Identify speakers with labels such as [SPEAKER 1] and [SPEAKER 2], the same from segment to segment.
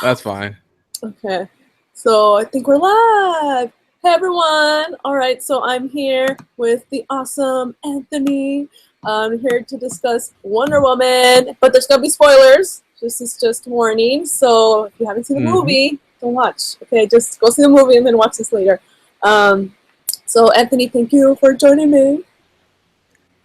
[SPEAKER 1] That's fine.
[SPEAKER 2] Okay, so I think we're live. Hey everyone! All right, so I'm here with the awesome Anthony. I'm here to discuss Wonder Woman, but there's gonna be spoilers. This is just warning. So if you haven't seen the
[SPEAKER 1] Hmm.
[SPEAKER 2] movie, don't watch. Okay, just go see the movie and then watch this later. Um, so Anthony, thank you for joining me.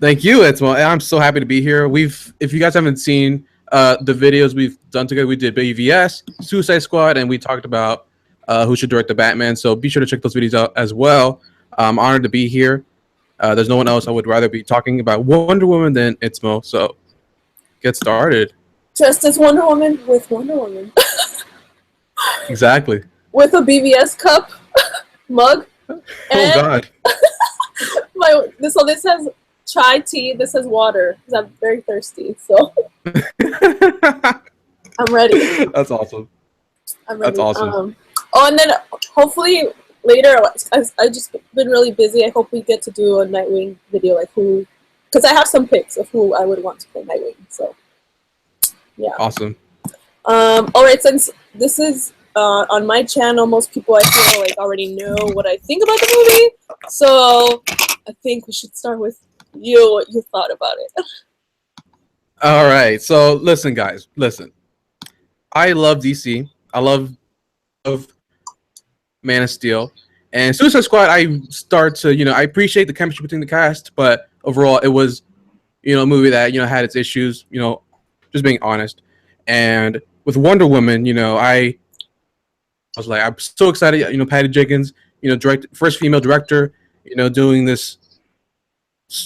[SPEAKER 1] Thank you, Itzmoe. I'm so happy to be here. If you guys haven't seen the videos we've done together, we did BVS, Suicide Squad, and we talked about who should direct the Batman. So be sure to check those videos out as well. I'm honored to be here. There's no one else I would rather be talking about Wonder Woman than Itzmoe. So get started.
[SPEAKER 2] Just as Wonder Woman with Wonder Woman
[SPEAKER 1] Exactly.
[SPEAKER 2] with a BVS cup mug
[SPEAKER 1] Oh
[SPEAKER 2] and
[SPEAKER 1] God.
[SPEAKER 2] this has chai tea. This has water because I'm very thirsty. So I'm ready.
[SPEAKER 1] That's awesome.
[SPEAKER 2] I'm
[SPEAKER 1] That's
[SPEAKER 2] ready.
[SPEAKER 1] awesome.
[SPEAKER 2] Oh, and then hopefully later, I just been really busy. I hope we get to do a Nightwing video, like who, because I have some picks of who I would want to play Nightwing. So yeah.
[SPEAKER 1] Awesome.
[SPEAKER 2] All right, since this is on my channel, most people I feel like already know what I think about the movie. So I think we should start with you. What you thought about it?
[SPEAKER 1] All right. So listen, guys. Listen. I love DC. I love Man of Steel, and Suicide Squad. I start to I appreciate the chemistry between the cast, but overall it was a movie that had its issues. Just being honest. And with Wonder Woman, I was like, I'm so excited. Patty Jenkins, first female director, doing this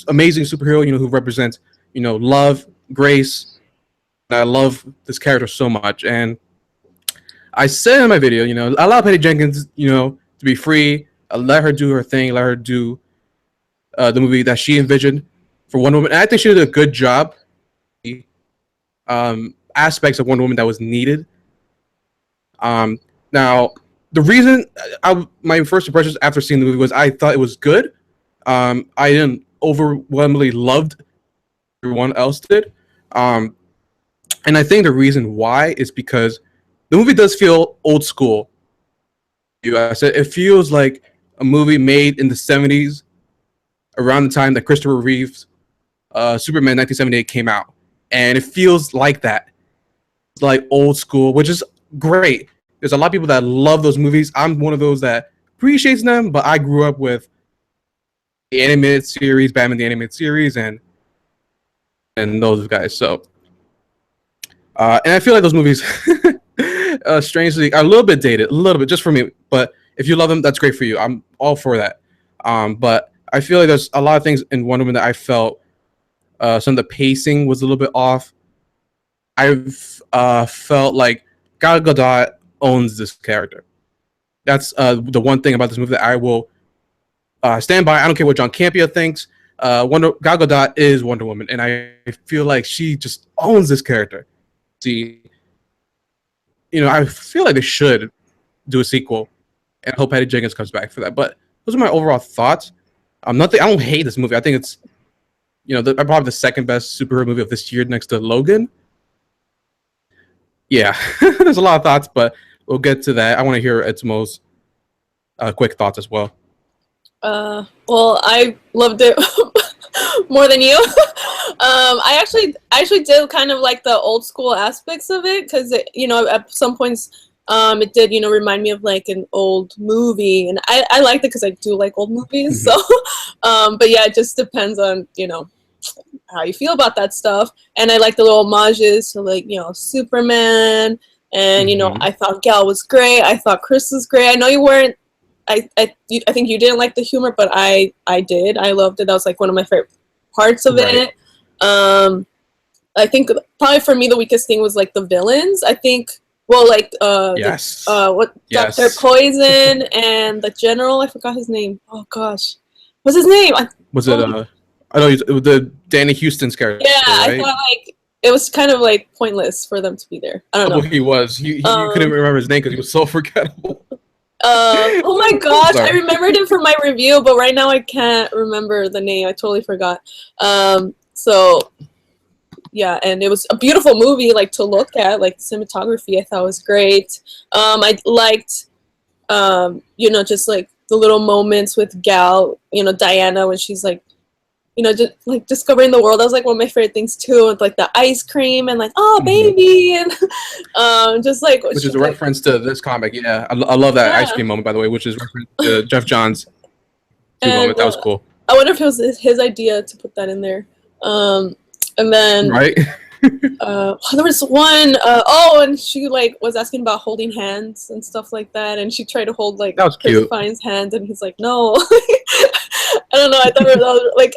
[SPEAKER 1] amazing superhero, who represents love, grace. And I love this character so much, and I said in my video, allow Patty Jenkins, to be free. Let her do her thing. Let her do the movie that she envisioned for Wonder Woman. And I think she did a good job. Aspects of Wonder Woman that was needed. Now, the reason my first impressions after seeing the movie was I thought it was good. I didn't overwhelmingly loved everyone else did. And I think the reason why is because the movie does feel old school. I said it feels like a movie made in the 70s, around the time that Christopher Reeve's Superman 1978 came out. And it feels like that. It's like old school, which is great. There's a lot of people that love those movies. I'm one of those that appreciates them, but I grew up with the animated series, Batman the Animated Series, and those guys. So, and I feel like those movies, strangely, are a little bit dated, a little bit, just for me. But if you love them, that's great for you. I'm all for that. But I feel like there's a lot of things in Wonder Woman that I felt some of the pacing was a little bit off. I've felt like Gal Gadot owns this character. That's the one thing about this movie that I will stand by. I don't care what John Campea thinks. Gal Gadot is Wonder Woman, and I feel like she just owns this character. See, I feel like they should do a sequel, and hope Patty Jenkins comes back for that. But those are my overall thoughts. Nothing. I don't hate this movie. I think it's probably the second best superhero movie of this year, next to Logan. Yeah, there's a lot of thoughts, but we'll get to that. I want to hear Itzmoe's quick thoughts as well.
[SPEAKER 2] Well, I loved it more than you. I actually did kind of like the old school aspects of it because at some points it did remind me of like an old movie, and I liked it because I do like old movies. So, but yeah, it just depends on how you feel about that stuff. And I like the little homages to like Superman, and I thought Gal was great. I thought Chris was great. I know you weren't. I think you didn't like the humor, but I did. I loved it. That was like one of my favorite parts of it. I think probably for me the weakest thing was like the villains. I think
[SPEAKER 1] yes,
[SPEAKER 2] Dr. Poison and the general. I forgot his name. Oh gosh, what's his name?
[SPEAKER 1] Was it I know it was the Danny Houston's character.
[SPEAKER 2] Yeah,
[SPEAKER 1] right?
[SPEAKER 2] I thought like it was kind of like pointless for them to be there. I don't know.
[SPEAKER 1] He was. He couldn't remember his name because he was so forgettable.
[SPEAKER 2] Oh my gosh, I remembered him from my review, but right now I can't remember the name. I totally forgot. So yeah, and it was a beautiful movie, like to look at, like cinematography. I thought was great. I liked, just like the little moments with Gal, Diana when she's like, just like discovering the world. That was like one of my favorite things too, with like the ice cream and like, oh baby, and just like
[SPEAKER 1] which is a reference to this comic. Yeah, I love that ice cream moment, by the way, which is reference to Jeff Johns' moment. That was cool.
[SPEAKER 2] I wonder if it was his idea to put that in there. And then
[SPEAKER 1] right.
[SPEAKER 2] there was one. And she like was asking about holding hands and stuff like that, and she tried to hold like Chris Pine's hands, and he's like, no. I don't know.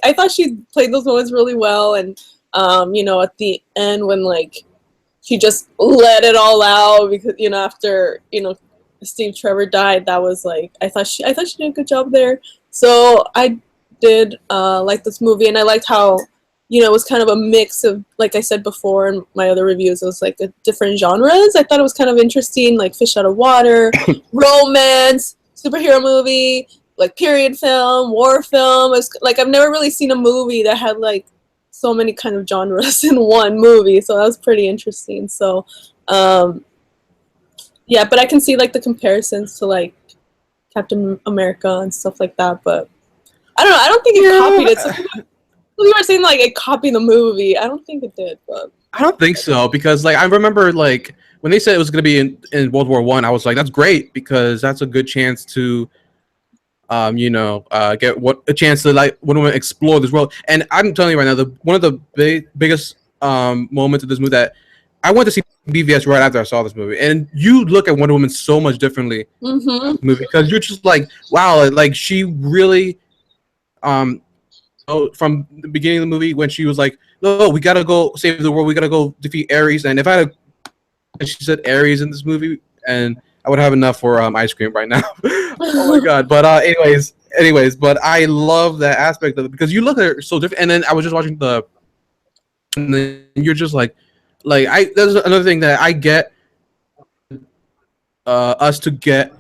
[SPEAKER 2] I thought she played those moments really well, and at the end when like she just let it all out because after Steve Trevor died, that was like I thought she did a good job there. So I did like this movie, and I liked how it was kind of a mix of, like I said before in my other reviews, it was like different genres. I thought it was kind of interesting, like Fish Out of Water, romance, superhero movie, like period film, war film. It's like I've never really seen a movie that had like so many kind of genres in one movie, so that was pretty interesting. So yeah, but I can see like the comparisons to like Captain America and stuff like that, but I don't know. I don't think it copied it. So you were saying like it copied the movie. I don't think it did, but
[SPEAKER 1] I don't think so, because like I remember like when they said it was going to be in World War I was like, that's great, because that's a good chance to get a chance to like Wonder Woman explore this world. And I'm telling you right now, one of the biggest moments of this movie that I went to see BVS right after I saw this movie, and you look at Wonder Woman so much differently in the movie, because you're just like, wow, like she really from the beginning of the movie when she was like, "Oh, we gotta go save the world. We gotta go defeat Ares." And if I had, she said Ares in this movie, and I would have enough for ice cream right now. Oh my god! But anyways, but I love that aspect of it, because you look at her so different. And then I was just watching and then you're just like there's another thing that I get us to get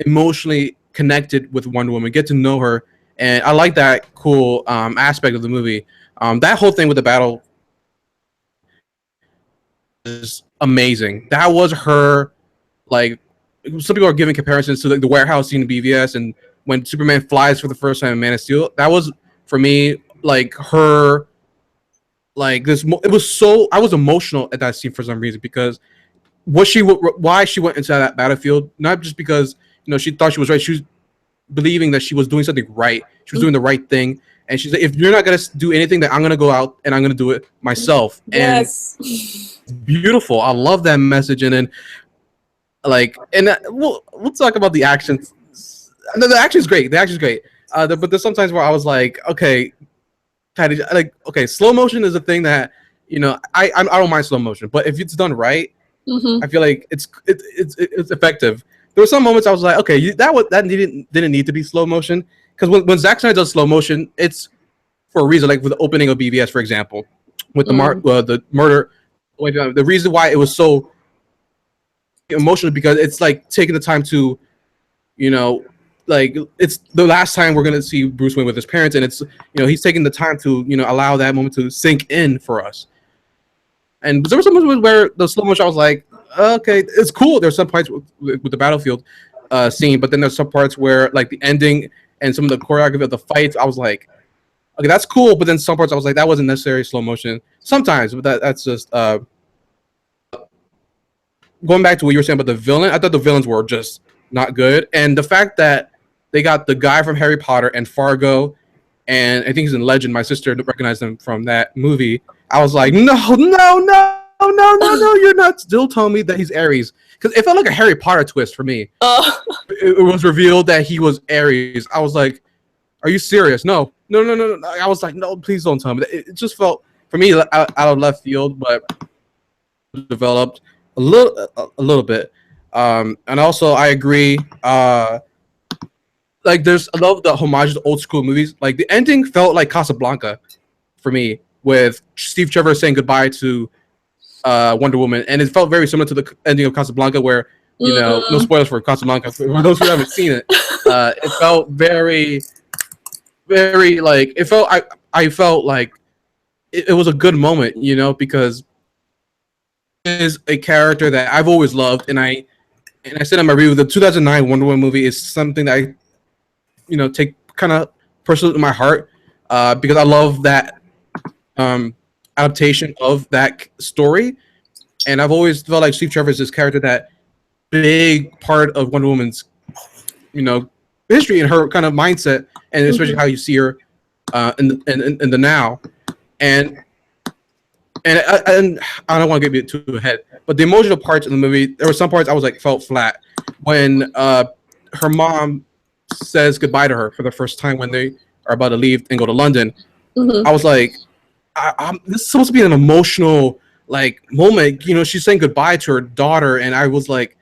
[SPEAKER 1] emotionally connected with Wonder Woman, get to know her. And I like that cool aspect of the movie. That whole thing with the battle is amazing. That was her, like, some people are giving comparisons to like the warehouse scene in BVS, and when Superman flies for the first time in Man of Steel. That was, for me, like her, like this. It was so, I was emotional at that scene for some reason, because why she went into that battlefield, not just because she thought she was right. She was believing that she was doing something right. She was doing the right thing. And she said, if you're not going to do anything, then I'm going to go out and I'm going to do it myself. Yes. And it's beautiful. I love that message. And then we'll talk about the action. The action is great. The action is great. But there's sometimes where I was like, okay, okay, slow motion is a thing that, I don't mind slow motion, but if it's done right, I feel like it's effective. There were some moments I was like, okay, that didn't need to be slow motion, because when Zack Snyder does slow motion, it's for a reason. Like with the opening of BVS, for example, with the murder, the reason why it was so emotional, because it's like taking the time to, like it's the last time we're gonna see Bruce Wayne with his parents, and it's he's taking the time to allow that moment to sink in for us. And there were some moments where the slow motion, I was like, okay, it's cool. There's some parts with the battlefield scene, but then there's some parts where like the ending and some of the choreography of the fights, I was like, okay, that's cool. But then some parts I was like, that wasn't necessarily slow motion. Sometimes, but that's just going back to what you were saying about the villain. I thought the villains were just not good, and the fact that they got the guy from Harry Potter and Fargo, and I think he's in Legend. My sister recognized him from that movie. I was like, no, you're not still telling me that he's Ares. Because it felt like a Harry Potter twist for me. It was revealed that he was Ares. I was like, are you serious? No. I was like, no, please don't tell me. It just felt, for me, out of left field, but developed a little bit. And also, I agree. Like, I love the homages to old school movies. Like, the ending felt like Casablanca for me, with Steve Trevor saying goodbye to Wonder Woman, and it felt very similar to the ending of Casablanca, where no spoilers for Casablanca for those who haven't seen it. It felt very, very like it felt. I felt like it was a good moment, you know, because it is a character that I've always loved, and I said in my review, the 2009 Wonder Woman movie is something that I, you know, take kind of personal to my heart, because I love that adaptation of that story, and I've always felt like Steve Trevor is this character that big part of Wonder Woman's, you know, history and her kind of mindset, and especially how you see her in the now, and and I don't want to get too ahead, but the emotional parts in the movie, there were some parts I was like felt flat when her mom says goodbye to her for the first time when they are about to leave and go to London. I was like, this is supposed to be an emotional like moment, you know. She's saying goodbye to her daughter, and I was like,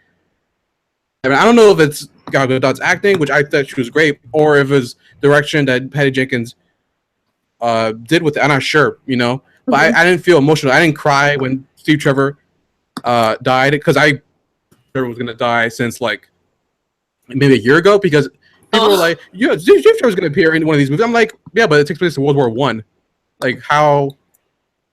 [SPEAKER 1] I mean, I don't know if it's Gal Gadot's acting, which I thought she was great, or if it's direction that Patty Jenkins did with it. I'm not sure, you know. But I didn't feel emotional. I didn't cry when Steve Trevor died, because I Trevor was gonna die since like maybe a year ago, because people were like, "Yeah, Steve Trevor's gonna appear in one of these movies." I'm like, "Yeah, but it takes place in World War I. Like, how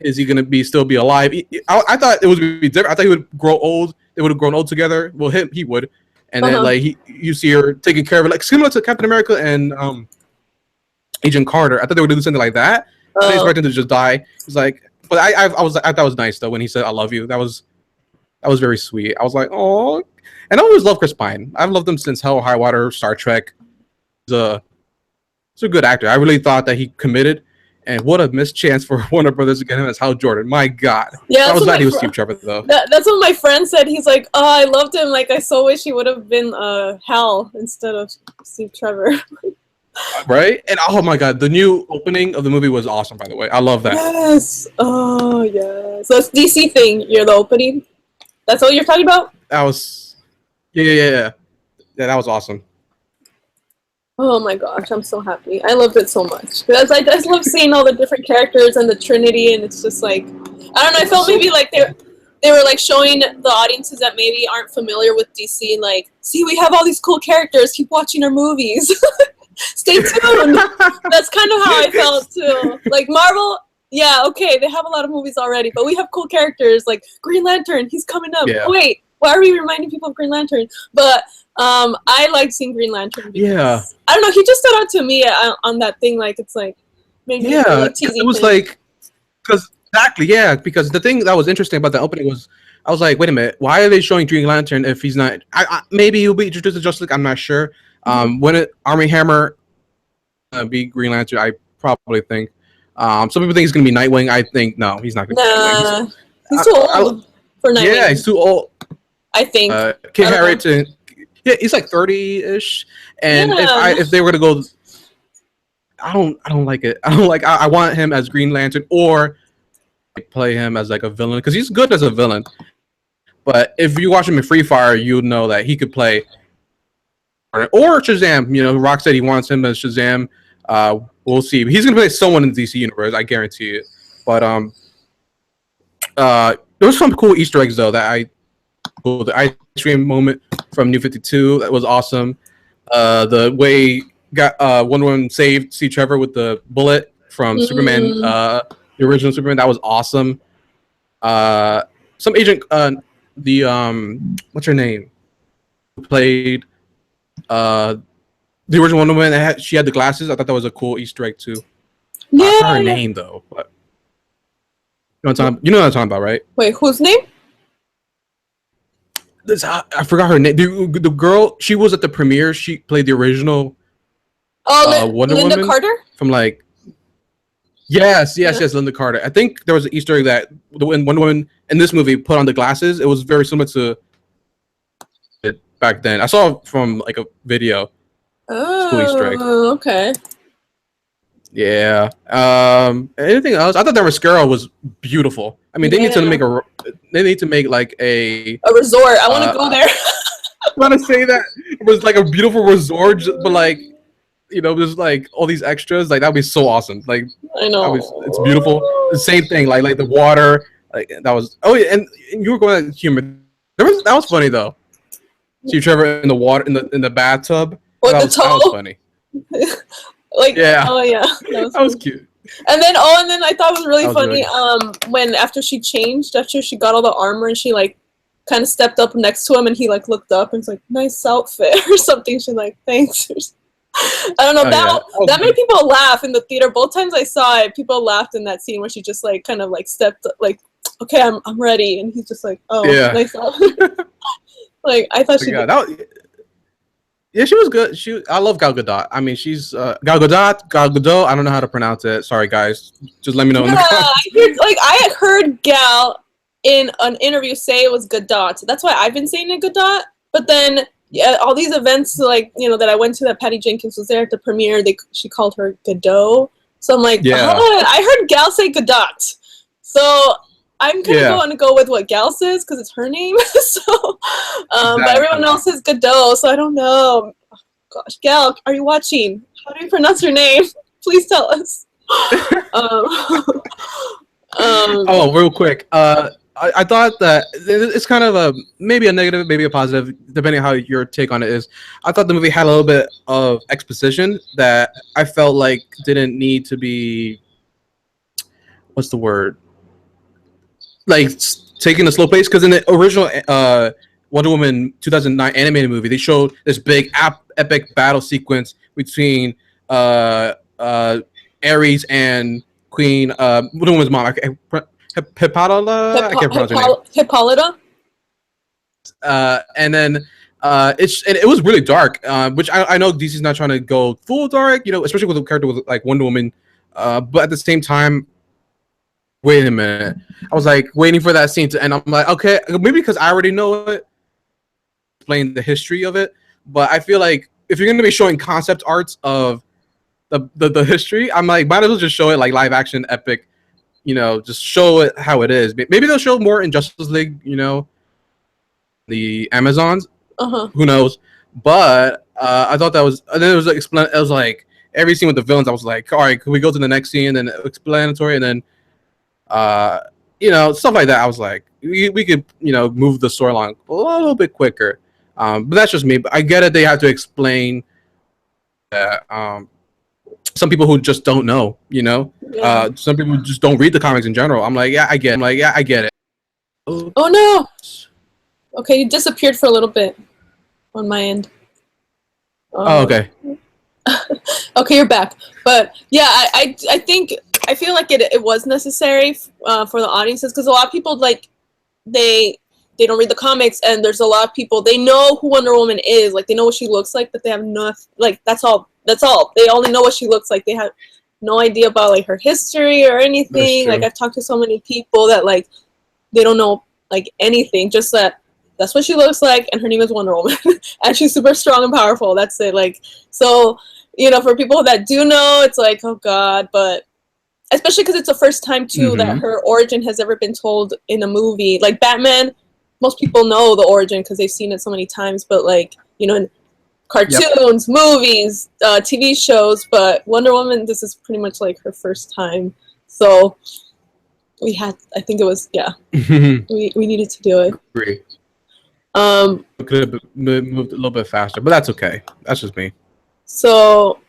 [SPEAKER 1] is he gonna still be alive?" I thought it would be different. I thought he would grow old. They would have grown old together. Well, he would, and then like you see her taking care of it, like similar to Captain America and Agent Carter. I thought they would do something like that. I didn't expect him to just die. He's like, but I thought it was nice though when he said "I love you." That was very sweet. I was like, oh, and I always loved Chris Pine. I've loved him since Hell or High Water, Star Trek. He's a good actor. I really thought that he committed, and what a missed chance for Warner Brothers to get him as Hal Jordan. My God,
[SPEAKER 2] yeah,
[SPEAKER 1] I was glad he was Steve Trevor though.
[SPEAKER 2] That's what my friend said. He's like, oh, I loved him. Like, I so wish he would have been Hal instead of Steve Trevor.
[SPEAKER 1] Right? And oh my God, the new opening of the movie was awesome, by the way. I love that.
[SPEAKER 2] Yes. Oh, yes. So it's DC thing. You're the opening. That's what you're talking about?
[SPEAKER 1] That was, yeah. That was awesome.
[SPEAKER 2] Oh my gosh, I'm so happy. I loved it so much. Because I just love seeing all the different characters and the Trinity, and it's just like, I don't know, I felt maybe like they were like showing the audiences that maybe aren't familiar with DC, like, see, we have all these cool characters, keep watching our movies. Stay tuned. That's kind of how I felt too. Like Marvel, yeah, okay, they have a lot of movies already, but we have cool characters like Green Lantern. He's coming up. Yeah. Wait, why are we reminding people of Green Lantern? But I liked seeing Green Lantern. Because, I don't know. He just stood out to me on that thing. Like it's like maybe
[SPEAKER 1] it was like because because the thing that was interesting about the opening was I was like, wait a minute, why are they showing Green Lantern if he's not? Maybe he'll be introduced to Justice League. I'm not sure. When Armie Hammer be Green Lantern, I probably think. Some people think he's gonna be Nightwing. I think no, he's not gonna be Nightwing.
[SPEAKER 2] He's too old for Nightwing.
[SPEAKER 1] Yeah, he's too old.
[SPEAKER 2] I think.
[SPEAKER 1] Kit Harington. Yeah, he's like 30-ish. And if they were to go, I don't like it. I want him as Green Lantern or play him as like a villain because he's good as a villain. But if you watch him in Free Fire, you know that he could play. Or Shazam, you know, Rock said he wants him as Shazam. We'll see. He's gonna play someone in the DC universe, I guarantee it. But there was some cool Easter eggs though that the ice cream moment from New 52 that was awesome. The way Wonder Woman saved Steve Trevor with the bullet from Superman, the original Superman, that was awesome. Some agent, what's her name? Who played the original Wonder Woman, she had the glasses. I thought that was a cool Easter egg too.
[SPEAKER 2] Yeah,
[SPEAKER 1] I forgot her name though. But you know what I'm talking about, right?
[SPEAKER 2] Wait, whose name?
[SPEAKER 1] I forgot her name. The girl, she was at the premiere. She played the original. Wonder
[SPEAKER 2] Linda
[SPEAKER 1] Woman
[SPEAKER 2] Carter.
[SPEAKER 1] From like. Yes, Linda Carter. I think there was an Easter egg that when Wonder Woman in this movie put on the glasses, it was very similar to it back then. I saw it from like a video.
[SPEAKER 2] Oh,
[SPEAKER 1] Easter egg.
[SPEAKER 2] Okay.
[SPEAKER 1] Yeah. Anything else? I thought that mascara was beautiful. I mean, they need to make like a
[SPEAKER 2] resort. I want to go there.
[SPEAKER 1] I want to say that it was like a beautiful resort, but like, you know, there's like all these extras. Like that'd be so awesome. Like
[SPEAKER 2] I know
[SPEAKER 1] it's beautiful. The same thing. Like the water. Like that was. Oh yeah, and you were going to humor. That was funny though. See Trevor in the water in the bathtub.
[SPEAKER 2] What,
[SPEAKER 1] that was funny.
[SPEAKER 2] Like,
[SPEAKER 1] yeah.
[SPEAKER 2] Oh yeah.
[SPEAKER 1] That was cute.
[SPEAKER 2] And then I thought it was really
[SPEAKER 1] That was
[SPEAKER 2] funny.
[SPEAKER 1] really good.
[SPEAKER 2] When after she got all the armor and she like kind of stepped up next to him and he like looked up and was like, "Nice outfit" or something. She's like, "Thanks." I don't know,
[SPEAKER 1] Oh yeah.
[SPEAKER 2] that made people laugh in the theater. Both times I saw it, people laughed in that scene where she just like kind of like stepped like, "Okay, I'm ready," and he's just like, "Oh,
[SPEAKER 1] Yeah.
[SPEAKER 2] nice outfit." Like I thought she
[SPEAKER 1] Yeah.
[SPEAKER 2] did.
[SPEAKER 1] Yeah, she was good. I love Gal Gadot. I mean, she's Gal Gadot, Gal Gadot. I don't know how to pronounce it. Sorry, guys. Just let me know in
[SPEAKER 2] Yeah,
[SPEAKER 1] the comments.
[SPEAKER 2] I had heard Gal in an interview say it was Godot. So that's why I've been saying it Godot. But then yeah, all these events like that I went to that Patty Jenkins was there at the premiere. She called her Godot. So I'm like,
[SPEAKER 1] Yeah.
[SPEAKER 2] I heard Gal say Godot. So I'm kind of
[SPEAKER 1] Yeah.
[SPEAKER 2] going to go with what Gal says because it's her name. So, but everyone
[SPEAKER 1] Exactly.
[SPEAKER 2] else says Godot. So I don't know. Oh, gosh, Gal, are you watching? How do you pronounce your name? Please tell us. um,
[SPEAKER 1] Oh, real quick. I thought that it's kind of a maybe a negative, maybe a positive, depending on how your take on it is. I thought the movie had a little bit of exposition that I felt like didn't need to be. What's the word? Like taking a slow pace, because in the original Wonder Woman 2009 animated movie, they showed this big epic battle sequence between uh, uh, Ares and Queen Wonder Woman's mom. Hippolyta, I can't pronounce her name.
[SPEAKER 2] Hippolyta.
[SPEAKER 1] And then it was really dark, which I know DC's not trying to go full dark, especially with a character with like Wonder Woman. But at the same time, wait a minute. I was like waiting for that scene to end. I'm like, okay, maybe because I already know it, explain the history of it. But I feel like if you're going to be showing concept arts of the history, I'm like, might as well just show it like live action epic. Just show it how it is. Maybe they'll show more in Justice League. The Amazons. Who knows? But I thought that was. And then it was like it was like every scene with the villains. I was like, all right, can we go to the next scene and then explanatory and then stuff like that. I was like, we could, move the story along a little bit quicker. But that's just me. But I get it. They have to explain that. Some people who just don't know,
[SPEAKER 2] Yeah.
[SPEAKER 1] some people just don't read the comics in general. I'm like, yeah, I get it. I'm like, yeah, I get it.
[SPEAKER 2] Oh no. Okay, you disappeared for a little bit on my end.
[SPEAKER 1] Oh, okay.
[SPEAKER 2] Okay, you're back. But yeah, I think I feel like it was necessary for the audiences because a lot of people like they don't read the comics and there's a lot of people they know who Wonder Woman is, like they know what she looks like, but they have no like that's all they only know what she looks like. They have no idea about like her history or
[SPEAKER 1] That's
[SPEAKER 2] anything. Like
[SPEAKER 1] true.
[SPEAKER 2] I've talked to so many people that like they don't know like anything, just that's what she looks like and her name is Wonder Woman and she's super strong and powerful. That's it. Like so for people that do know, it's like, oh god, but especially because it's the first time too that her origin has ever been told in a movie. Like Batman, most people know the origin because they've seen it so many times, but like in cartoons, movies, TV shows, but Wonder Woman, this is pretty much like her first time. So I think it was, we needed to do it.
[SPEAKER 1] Agree. Could have moved a little bit faster, but that's okay. That's just me.
[SPEAKER 2] So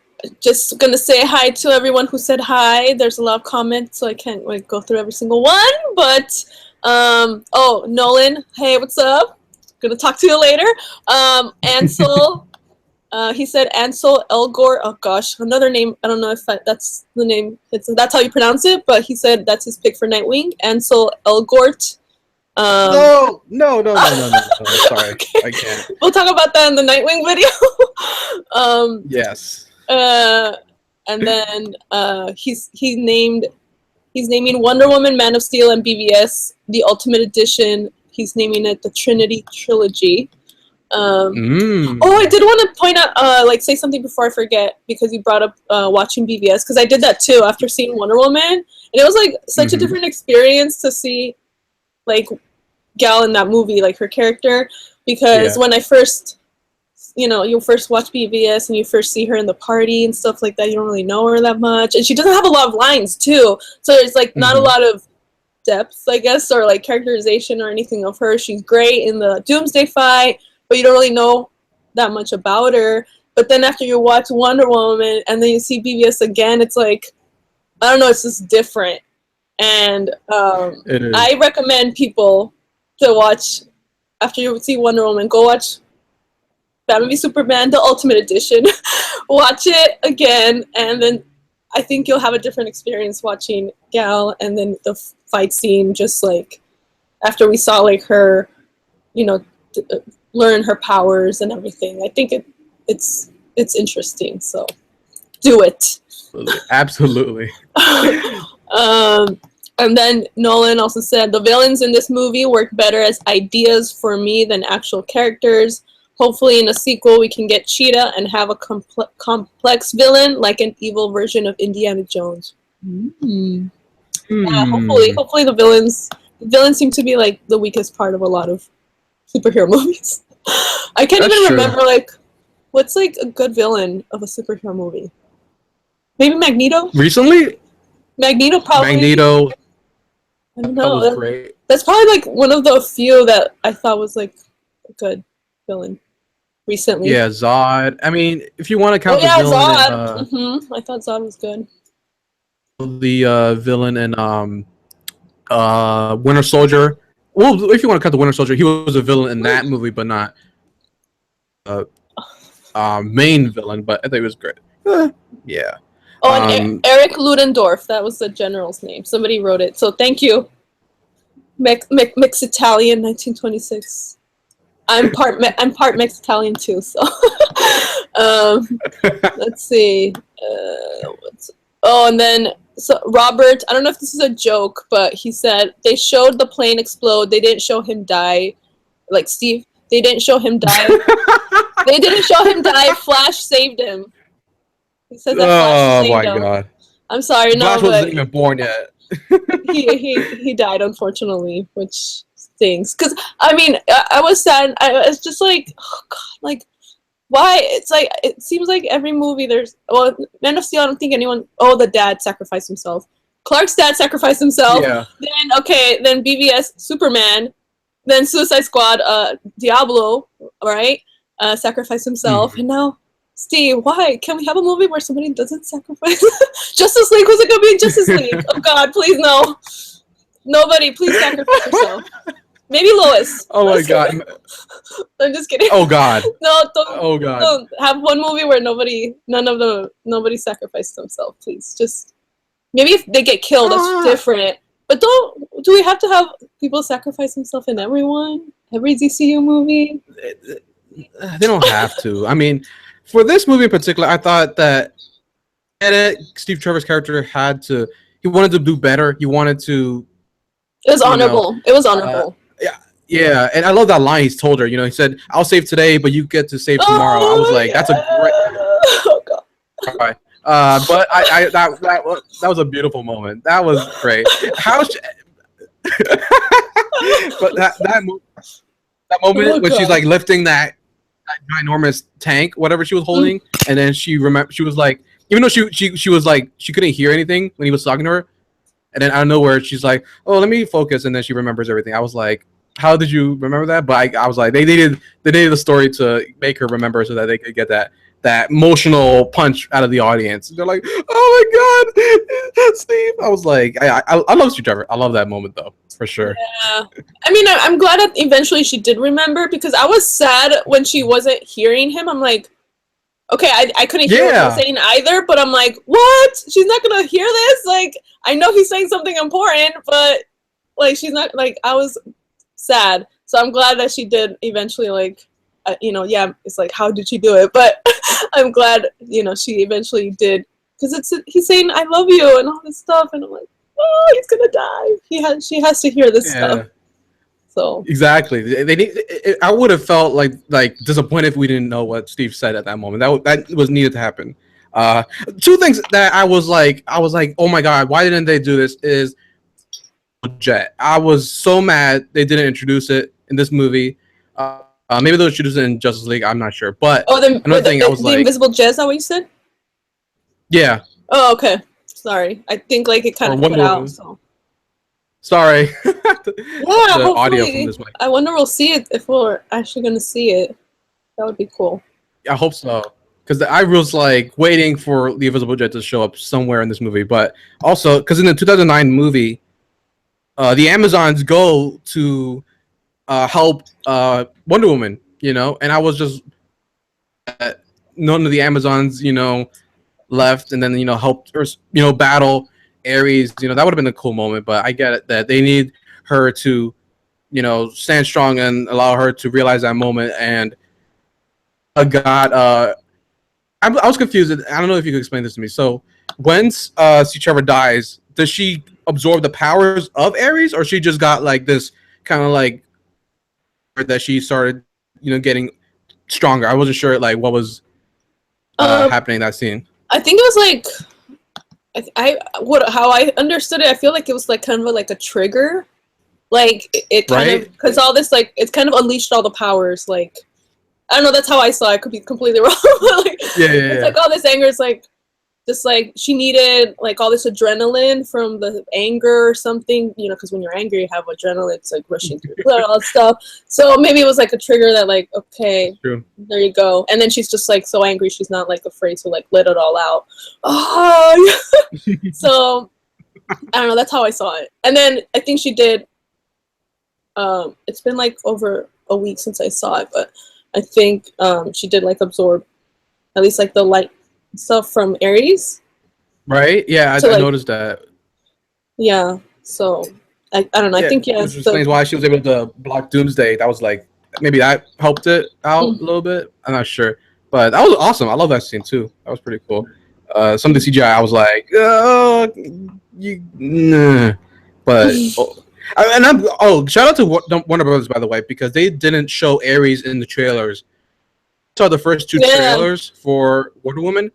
[SPEAKER 2] just gonna say hi to everyone who said hi. There's a lot of comments, so I can't like go through every single one. But Nolan, hey, what's up? Gonna talk to you later. Ansel, he said Ansel Elgort. Oh gosh, another name. I don't know if that's the name. That's how you pronounce it. But he said that's his pick for Nightwing. Ansel Elgort.
[SPEAKER 1] No. Sorry, okay. I can't.
[SPEAKER 2] We'll talk about that in the Nightwing video.
[SPEAKER 1] Yes.
[SPEAKER 2] And then he's naming Wonder Woman, Man of Steel, and BVS the Ultimate Edition. He's naming it the Trinity Trilogy. Oh, I did want to point out, say something before I forget, because you brought up watching BVS, because I did that too after seeing Wonder Woman, and it was like such a different experience to see like Gal in that movie, like her character, because when I first, you first watch BVS and you first see her in the party and stuff like that, you don't really know her that much, and she doesn't have a lot of lines too, so there's like not a lot of depth, I guess, or like characterization or anything of her. She's great in the Doomsday fight, but you don't really know that much about her. But then after you watch Wonder Woman and then you see BVS again, it's like, I don't know, it's just different. And
[SPEAKER 1] It is.
[SPEAKER 2] I recommend people to watch, after you see Wonder Woman, go watch Batman v Superman, the Ultimate Edition. Watch it again, and then I think you'll have a different experience watching Gal, and then the fight scene, just like after we saw like her, you know, learn her powers and everything. I think it's interesting. So do it.
[SPEAKER 1] Absolutely.
[SPEAKER 2] And then Nolan also said the villains in this movie work better as ideas for me than actual characters. Hopefully, in a sequel, we can get Cheetah and have a complex villain like an evil version of Indiana Jones. Mm. Yeah, hopefully the villains seem to be like the weakest part of a lot of superhero movies. I can't
[SPEAKER 1] That's
[SPEAKER 2] even
[SPEAKER 1] true.
[SPEAKER 2] remember like what's like a good villain of a superhero movie. Maybe Magneto.
[SPEAKER 1] Recently,
[SPEAKER 2] Magneto probably.
[SPEAKER 1] Magneto.
[SPEAKER 2] I don't know.
[SPEAKER 1] That was great.
[SPEAKER 2] That's probably like one of the few that I thought was like a good villain recently.
[SPEAKER 1] Yeah, Zod. I mean, if you want to count the
[SPEAKER 2] Zod.
[SPEAKER 1] villain,
[SPEAKER 2] I thought Zod was good.
[SPEAKER 1] The villain in Winter Soldier. Well, if you want to count the Winter Soldier, he was a villain in that movie, but not main villain. But I think it was great. Yeah.
[SPEAKER 2] Oh, and Eric Ludendorff. That was the general's name. Somebody wrote it. So thank you. Mix Italian, 1926. I'm part Mex Italian too. So let's see. And then so Robert. I don't know if this is a joke, but he said they showed the plane explode. They didn't show him die. Like Steve, they didn't show him die. They didn't show him die. Flash saved him. He said that Flash saved him. God! I'm sorry,
[SPEAKER 1] Flash wasn't even born yet.
[SPEAKER 2] he died, unfortunately, which stings. Because I mean, I was sad. I was just like, oh god, like why? It's like it seems like every movie there's Man of Steel. I don't think anyone. Oh, the dad sacrificed himself. Clark's dad sacrificed himself.
[SPEAKER 1] Yeah.
[SPEAKER 2] Then BVS Superman, then Suicide Squad. Diablo, right? Sacrificed himself, and now. Steve, why? Can we have a movie where somebody doesn't sacrifice? Justice League? Who's it gonna be in Justice League? Oh God, please no. Nobody, please sacrifice yourself. Maybe Lois.
[SPEAKER 1] Oh my God.
[SPEAKER 2] I'm just kidding.
[SPEAKER 1] Oh God.
[SPEAKER 2] No, don't.
[SPEAKER 1] Oh God.
[SPEAKER 2] Don't have one movie where nobody sacrificed themselves, please. Just maybe if they get killed, that's different. But do we have to have people sacrifice themselves in every DCU movie?
[SPEAKER 1] They don't have to. I mean, for this movie in particular, I thought that Steve Trevor's character he wanted to do better. He wanted to.
[SPEAKER 2] It was honorable. It was honorable.
[SPEAKER 1] Yeah, and I love that line he's told her. You know, he said, "I'll save today, but you get to save tomorrow." I was like, "That's a great."
[SPEAKER 2] Oh God.
[SPEAKER 1] Right. But that was a beautiful moment. That was great. But that moment when she's like lifting that ginormous tank, whatever she was holding, and then she was like, even though she was like she couldn't hear anything when he was talking to her, and then out of nowhere she's like, "Oh, let me focus," and then she remembers everything. I was like, "How did you remember that?" But I was like, they needed a story to make her remember so that they could get that emotional punch out of the audience. They're like, "Oh my God, Steve!" I was like, I love Steve Trevor. I love that moment though, for sure.
[SPEAKER 2] Yeah, I mean, I'm glad that eventually she did remember, because I was sad when she wasn't hearing him. I'm like, okay, I couldn't hear what he was saying either, but I'm like, what? She's not gonna hear this? Like, I know he's saying something important, but like, she's not. Like, I was sad, so I'm glad that she did eventually. Like, it's like, how did she do it? But I'm glad, she eventually did, because he's saying I love you and all this stuff, and I'm like, oh, he's gonna die. She has to hear this stuff. So
[SPEAKER 1] exactly, I would have felt like disappointed if we didn't know what Steve said at that moment. That was needed to happen. Two things that I was like, oh my God, why didn't they do this? Is Jet. I was so mad they didn't introduce it in this movie. Maybe they'll introduce it in Justice League. I'm not sure. But another thing, I was like,
[SPEAKER 2] the Invisible Jet. Is that what you said?
[SPEAKER 1] Yeah.
[SPEAKER 2] Oh, okay. Sorry, I think like it kind of cut out. So.
[SPEAKER 1] Sorry.
[SPEAKER 2] The audio from this mic. I wonder we'll see it if we're actually going to see it. That would be cool.
[SPEAKER 1] I hope so. because I was like waiting for the Invisible Jet to show up somewhere in this movie, but also because in the 2009 movie, the Amazons go to help Wonder Woman, and I was just none of the Amazons, left, and then helped her, battle Ares. That would have been a cool moment, but I get it that they need her to, stand strong and allow her to realize that moment. And I got I was confused. I don't know if you could explain this to me. So when C. Trevor dies, does she absorb the powers of Ares, or she just got like this kind of like that she started, getting stronger? I wasn't sure like what was happening in that scene.
[SPEAKER 2] I think it was like how I understood it. I feel like it was like kind of like a trigger, like it kind of because all this like it's kind of unleashed all the powers. Like I don't know. That's how I saw it. I could be completely wrong. Like, it's like all this anger is like just like she needed like all this adrenaline from the anger or something, because when you're angry you have adrenaline, it's like rushing through blood, all that stuff. So maybe it was like a trigger that like, okay, there you go. And then she's just like so angry she's not like afraid to like let it all out. Oh, so I don't know, that's how I saw it. And then I think she did it's been like over a week since I saw it, but I think she did like absorb at least like the light stuff from Ares.
[SPEAKER 1] Right? Yeah, I noticed that.
[SPEAKER 2] Yeah. So I don't know. I think
[SPEAKER 1] Which explains why she was able to block Doomsday. That was like maybe that helped it out a little bit. I'm not sure, but that was awesome. I love that scene too. That was pretty cool. Some of the CGI, I was like, oh, nah. But shout out to Warner Brothers, by the way, because they didn't show Ares in the trailers. I saw the first two trailers for Wonder Woman,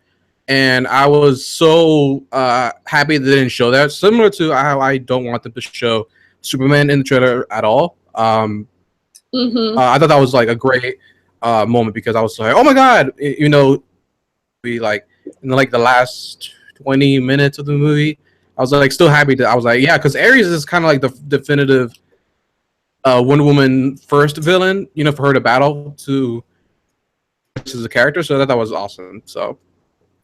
[SPEAKER 1] and I was so happy they didn't show that. Similar to how I don't want them to show Superman in the trailer at all. I thought that was like a great moment because I was like, oh my god, we like in like the last 20 minutes of the movie, I was like still happy that I was like, yeah, because Ares is kind of like the definitive Wonder Woman first villain, for her to battle to as a character. So that was awesome. So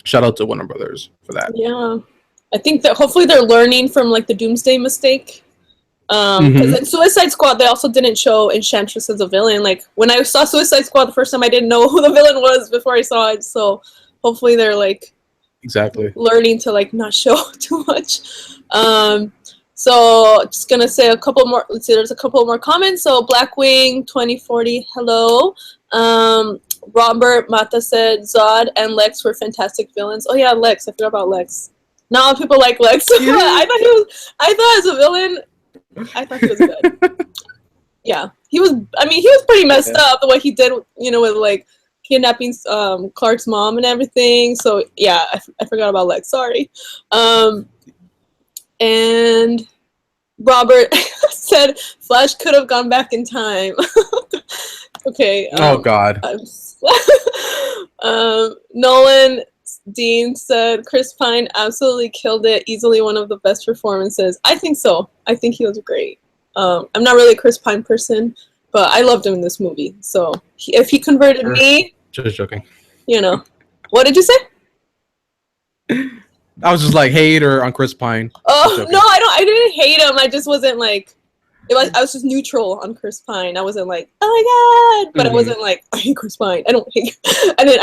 [SPEAKER 1] shout out to Warner Brothers for that.
[SPEAKER 2] Yeah, I think that hopefully they're learning from like the Doomsday mistake. Because in Suicide Squad they also didn't show Enchantress as a villain. Like when I saw Suicide Squad the first time, I didn't know who the villain was before I saw it. So hopefully they're like learning to like not show too much. So just gonna say a couple more. Let's see, there's a couple more comments. So Blackwing 2040, hello. Robert Mata said Zod and Lex were fantastic villains. Oh yeah, Lex. I forgot about Lex. Not all people like Lex. Yeah. I thought as a villain, I thought he was good. Yeah, he was. I mean, he was pretty messed up the way he did. With like kidnapping Clark's mom and everything. So yeah, I forgot about Lex. Sorry. And Robert said Flash could have gone back in time. Okay.
[SPEAKER 1] Oh God.
[SPEAKER 2] Nolan Dean said Chris Pine absolutely killed it. Easily one of the best performances. I think so. I think he was great. I'm not really a Chris Pine person, but I loved him in this movie. So if he converted me,
[SPEAKER 1] just joking.
[SPEAKER 2] What did you say?
[SPEAKER 1] I was just like hater on Chris Pine.
[SPEAKER 2] Oh no, I didn't hate him. I just wasn't like. I was just neutral on Chris Pine. I wasn't like, oh my god, but I wasn't like, I hate Chris Pine. I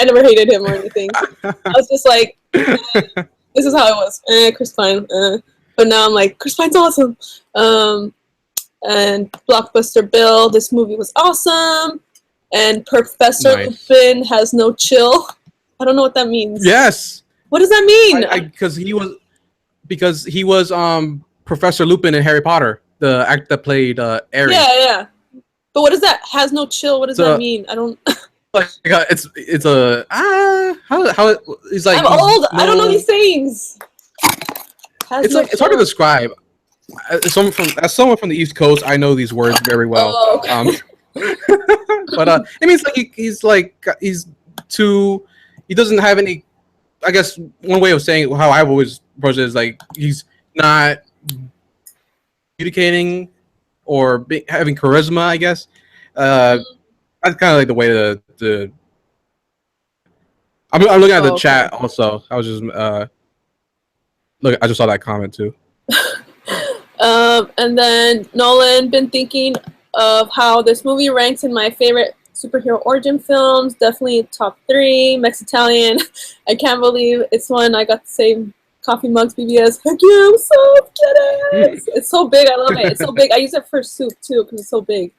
[SPEAKER 2] never hated him or anything. I was just like, this is how it was. Chris Pine. But now I'm like, Chris Pine's awesome. And Blockbuster Bill, this movie was awesome. And Professor Lupin has no chill. I don't know what that means.
[SPEAKER 1] Yes.
[SPEAKER 2] What does that mean?
[SPEAKER 1] Because he was Professor Lupin in Harry Potter. The actor that played Ares.
[SPEAKER 2] Yeah. But what is that? Has no chill. What does that mean? I don't.
[SPEAKER 1] Like it's a how he's like.
[SPEAKER 2] I'm old. I don't know these things.
[SPEAKER 1] It's hard to describe. As someone from the East Coast, I know these words very well.
[SPEAKER 2] Oh, okay.
[SPEAKER 1] But it means like he's too. He doesn't have any. I guess one way of saying it, how I've always approached it is like he's not communicating or having charisma, I guess. That's kind of like the way to I'm looking at the
[SPEAKER 2] Oh,
[SPEAKER 1] chat
[SPEAKER 2] okay.
[SPEAKER 1] also. I was just look. I just saw that comment too.
[SPEAKER 2] And then Nolan been thinking of how this movie ranks in my favorite superhero origin films. Definitely top 3. Mexitalian. I can't believe it's one I got the same coffee mugs BBS. Heck yeah, I'm so kidding. It's so big. I love it. It's so big. I use it for soup too because it's so big.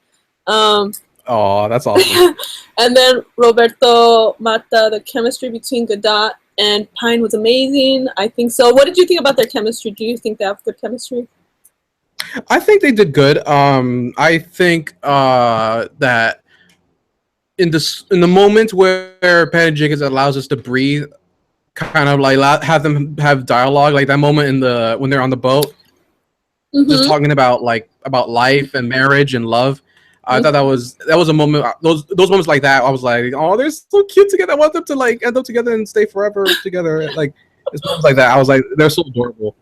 [SPEAKER 1] Oh, that's awesome.
[SPEAKER 2] And then Roberto Mata, the chemistry between Godot and Pine was amazing. I think so. What did you think about their chemistry? Do you think they have good chemistry?
[SPEAKER 1] I think they did good. I think that in the moment where Pat Jenkins allows us to breathe, kind of like have them have dialogue, like that moment in the when they're on the boat, just talking about life and marriage and love. I thought that was a moment. Those moments like that, I was like, oh, they're so cute together. I want them to like end up together and stay forever together. Like it's moments like that. I was like, they're so adorable.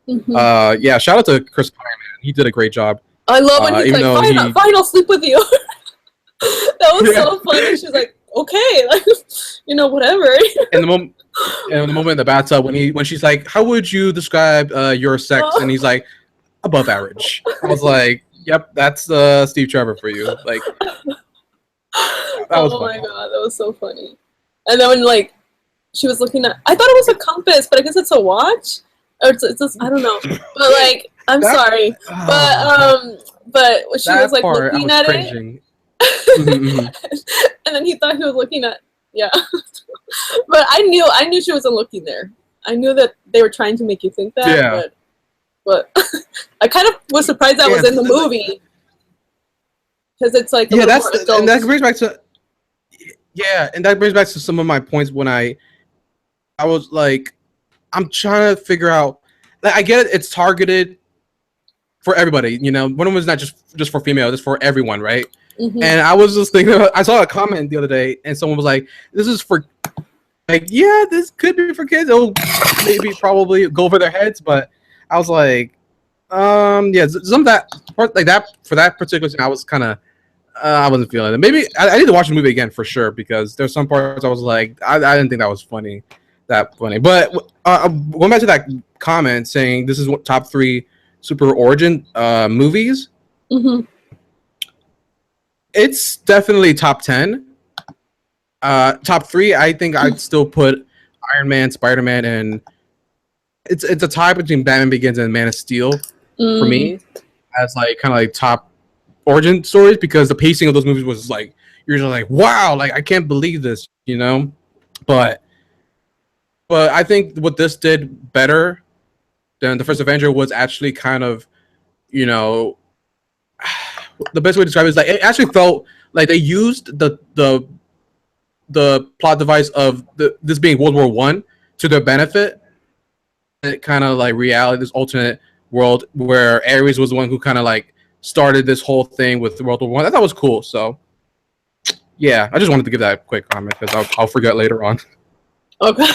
[SPEAKER 1] Yeah, shout out to Chris Pine, man. He did a great job.
[SPEAKER 2] I love when he's like, fine, I'll sleep with you. That was so funny. She's like, okay, like, whatever.
[SPEAKER 1] In the moment, in the bathtub when she's like, how would you describe your sex? And he's like, above average. I was like, yep, that's Steve Trevor for you. Like, that was
[SPEAKER 2] oh
[SPEAKER 1] funny.
[SPEAKER 2] my god, that was so funny. And then when she was looking at, I thought it was a compass, but I guess it's a watch, or it's just, I don't know. But like, I'm sorry, but when she was like looking at
[SPEAKER 1] cringing.
[SPEAKER 2] it, and then he thought he was looking at, yeah. But I knew she wasn't looking there. I knew that they were trying to make you think that.
[SPEAKER 1] Yeah.
[SPEAKER 2] But I kind of was surprised that was in the movie because it's like
[SPEAKER 1] and that brings back to and that brings back to some of my points when I was like, I'm trying to figure out. Like, I get it, it's targeted for everybody. Wonder Woman's not just for females; it's for everyone, right? And I was just thinking, I saw a comment the other day, and someone was like, "This is for." Like, yeah, this could be for kids. It'll maybe probably go over their heads, but I was like, yeah, some of that part, like that for that particular thing, I was kind of, I wasn't feeling it. Maybe I need to watch the movie again for sure because there's some parts I was like, I didn't think that was funny. But going back to that comment saying this is what top 3 super origin movies. It's definitely top 10. Top 3, I think I'd still put Iron Man, Spider-Man, and it's a tie between Batman Begins and Man of Steel for me as like kind of like top origin stories because the pacing of those movies was like you're just like, wow, like I can't believe this, But I think what this did better than the first Avenger was actually kind of, the best way to describe it is like it actually felt like they used the plot device of this being World War I to their benefit. It kind of like reality, this alternate world where Ares was the one who kind of like started this whole thing with World War I. I thought it was cool. So yeah, I just wanted to give that quick comment because I'll forget later on.
[SPEAKER 2] Okay.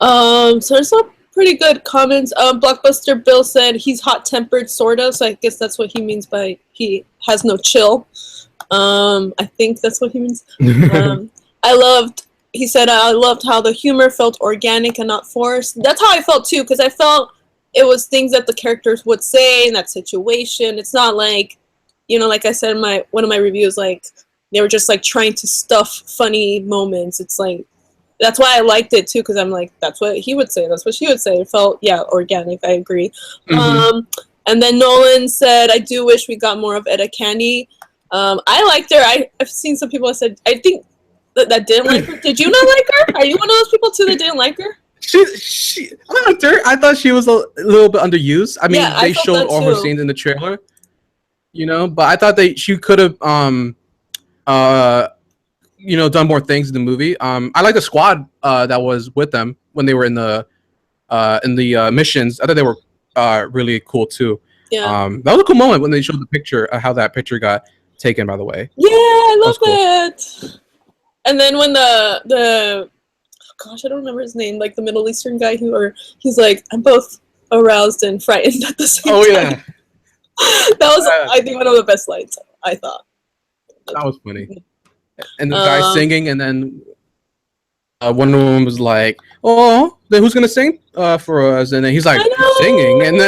[SPEAKER 2] So there's some pretty good comments. Blockbuster Bill said he's hot-tempered, sort of. So I guess that's what he means by he has no chill. I think that's what he means. He said, I loved how the humor felt organic and not forced. That's how I felt too, because I felt it was things that the characters would say in that situation. It's not like, like I said in one of my reviews, like they were just like trying to stuff funny moments. It's like, that's why I liked it too, because I'm like, that's what he would say, that's what she would say. It felt, organic. I agree. And then Nolan said, I do wish we got more of Etta Candy. I liked her. I've seen some people that said, I think that didn't like her. Did you not like her? Are you one of those people too that didn't like her?
[SPEAKER 1] I liked her. I thought she was a little bit underused. I mean, they showed all her scenes in the trailer, but I thought she could have done more things in the movie. I like the squad that was with them when they were in the missions. I thought they were really cool too.
[SPEAKER 2] Yeah.
[SPEAKER 1] That was a cool moment when they showed the picture, how that picture got taken, by the way.
[SPEAKER 2] Yeah, I love it. And then when the gosh, I don't remember his name, like the Middle Eastern guy he's like, I'm both aroused and frightened at the same time.
[SPEAKER 1] Yeah.
[SPEAKER 2] That was, I think, one of the best lines, I thought.
[SPEAKER 1] That was funny. And the guy singing, and then Wonder Woman was like, "Oh, then who's gonna sing for us?" And then he's like,
[SPEAKER 2] I
[SPEAKER 1] "Singing,"
[SPEAKER 2] know.
[SPEAKER 1] and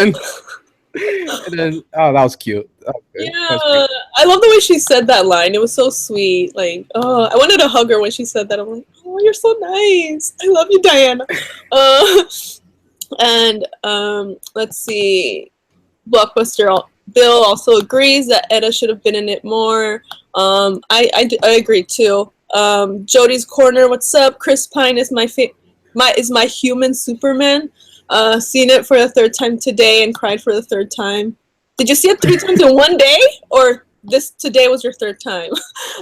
[SPEAKER 1] then oh, that was cute. That was good. That was
[SPEAKER 2] Yeah,
[SPEAKER 1] cute.
[SPEAKER 2] I love the way she said that line. It was so sweet. Like, oh, I wanted to hug her when she said that. I'm like, oh, you're so nice. I love you, Diana. Uh, and let's see. Bill also agrees that Etta should have been in it more. I agree too. Jody's Corner, what's up? Chris Pine is my human Superman. Seen it for the third time today and cried for the third time. Did you see it 3 times in one day, or this today was your third time?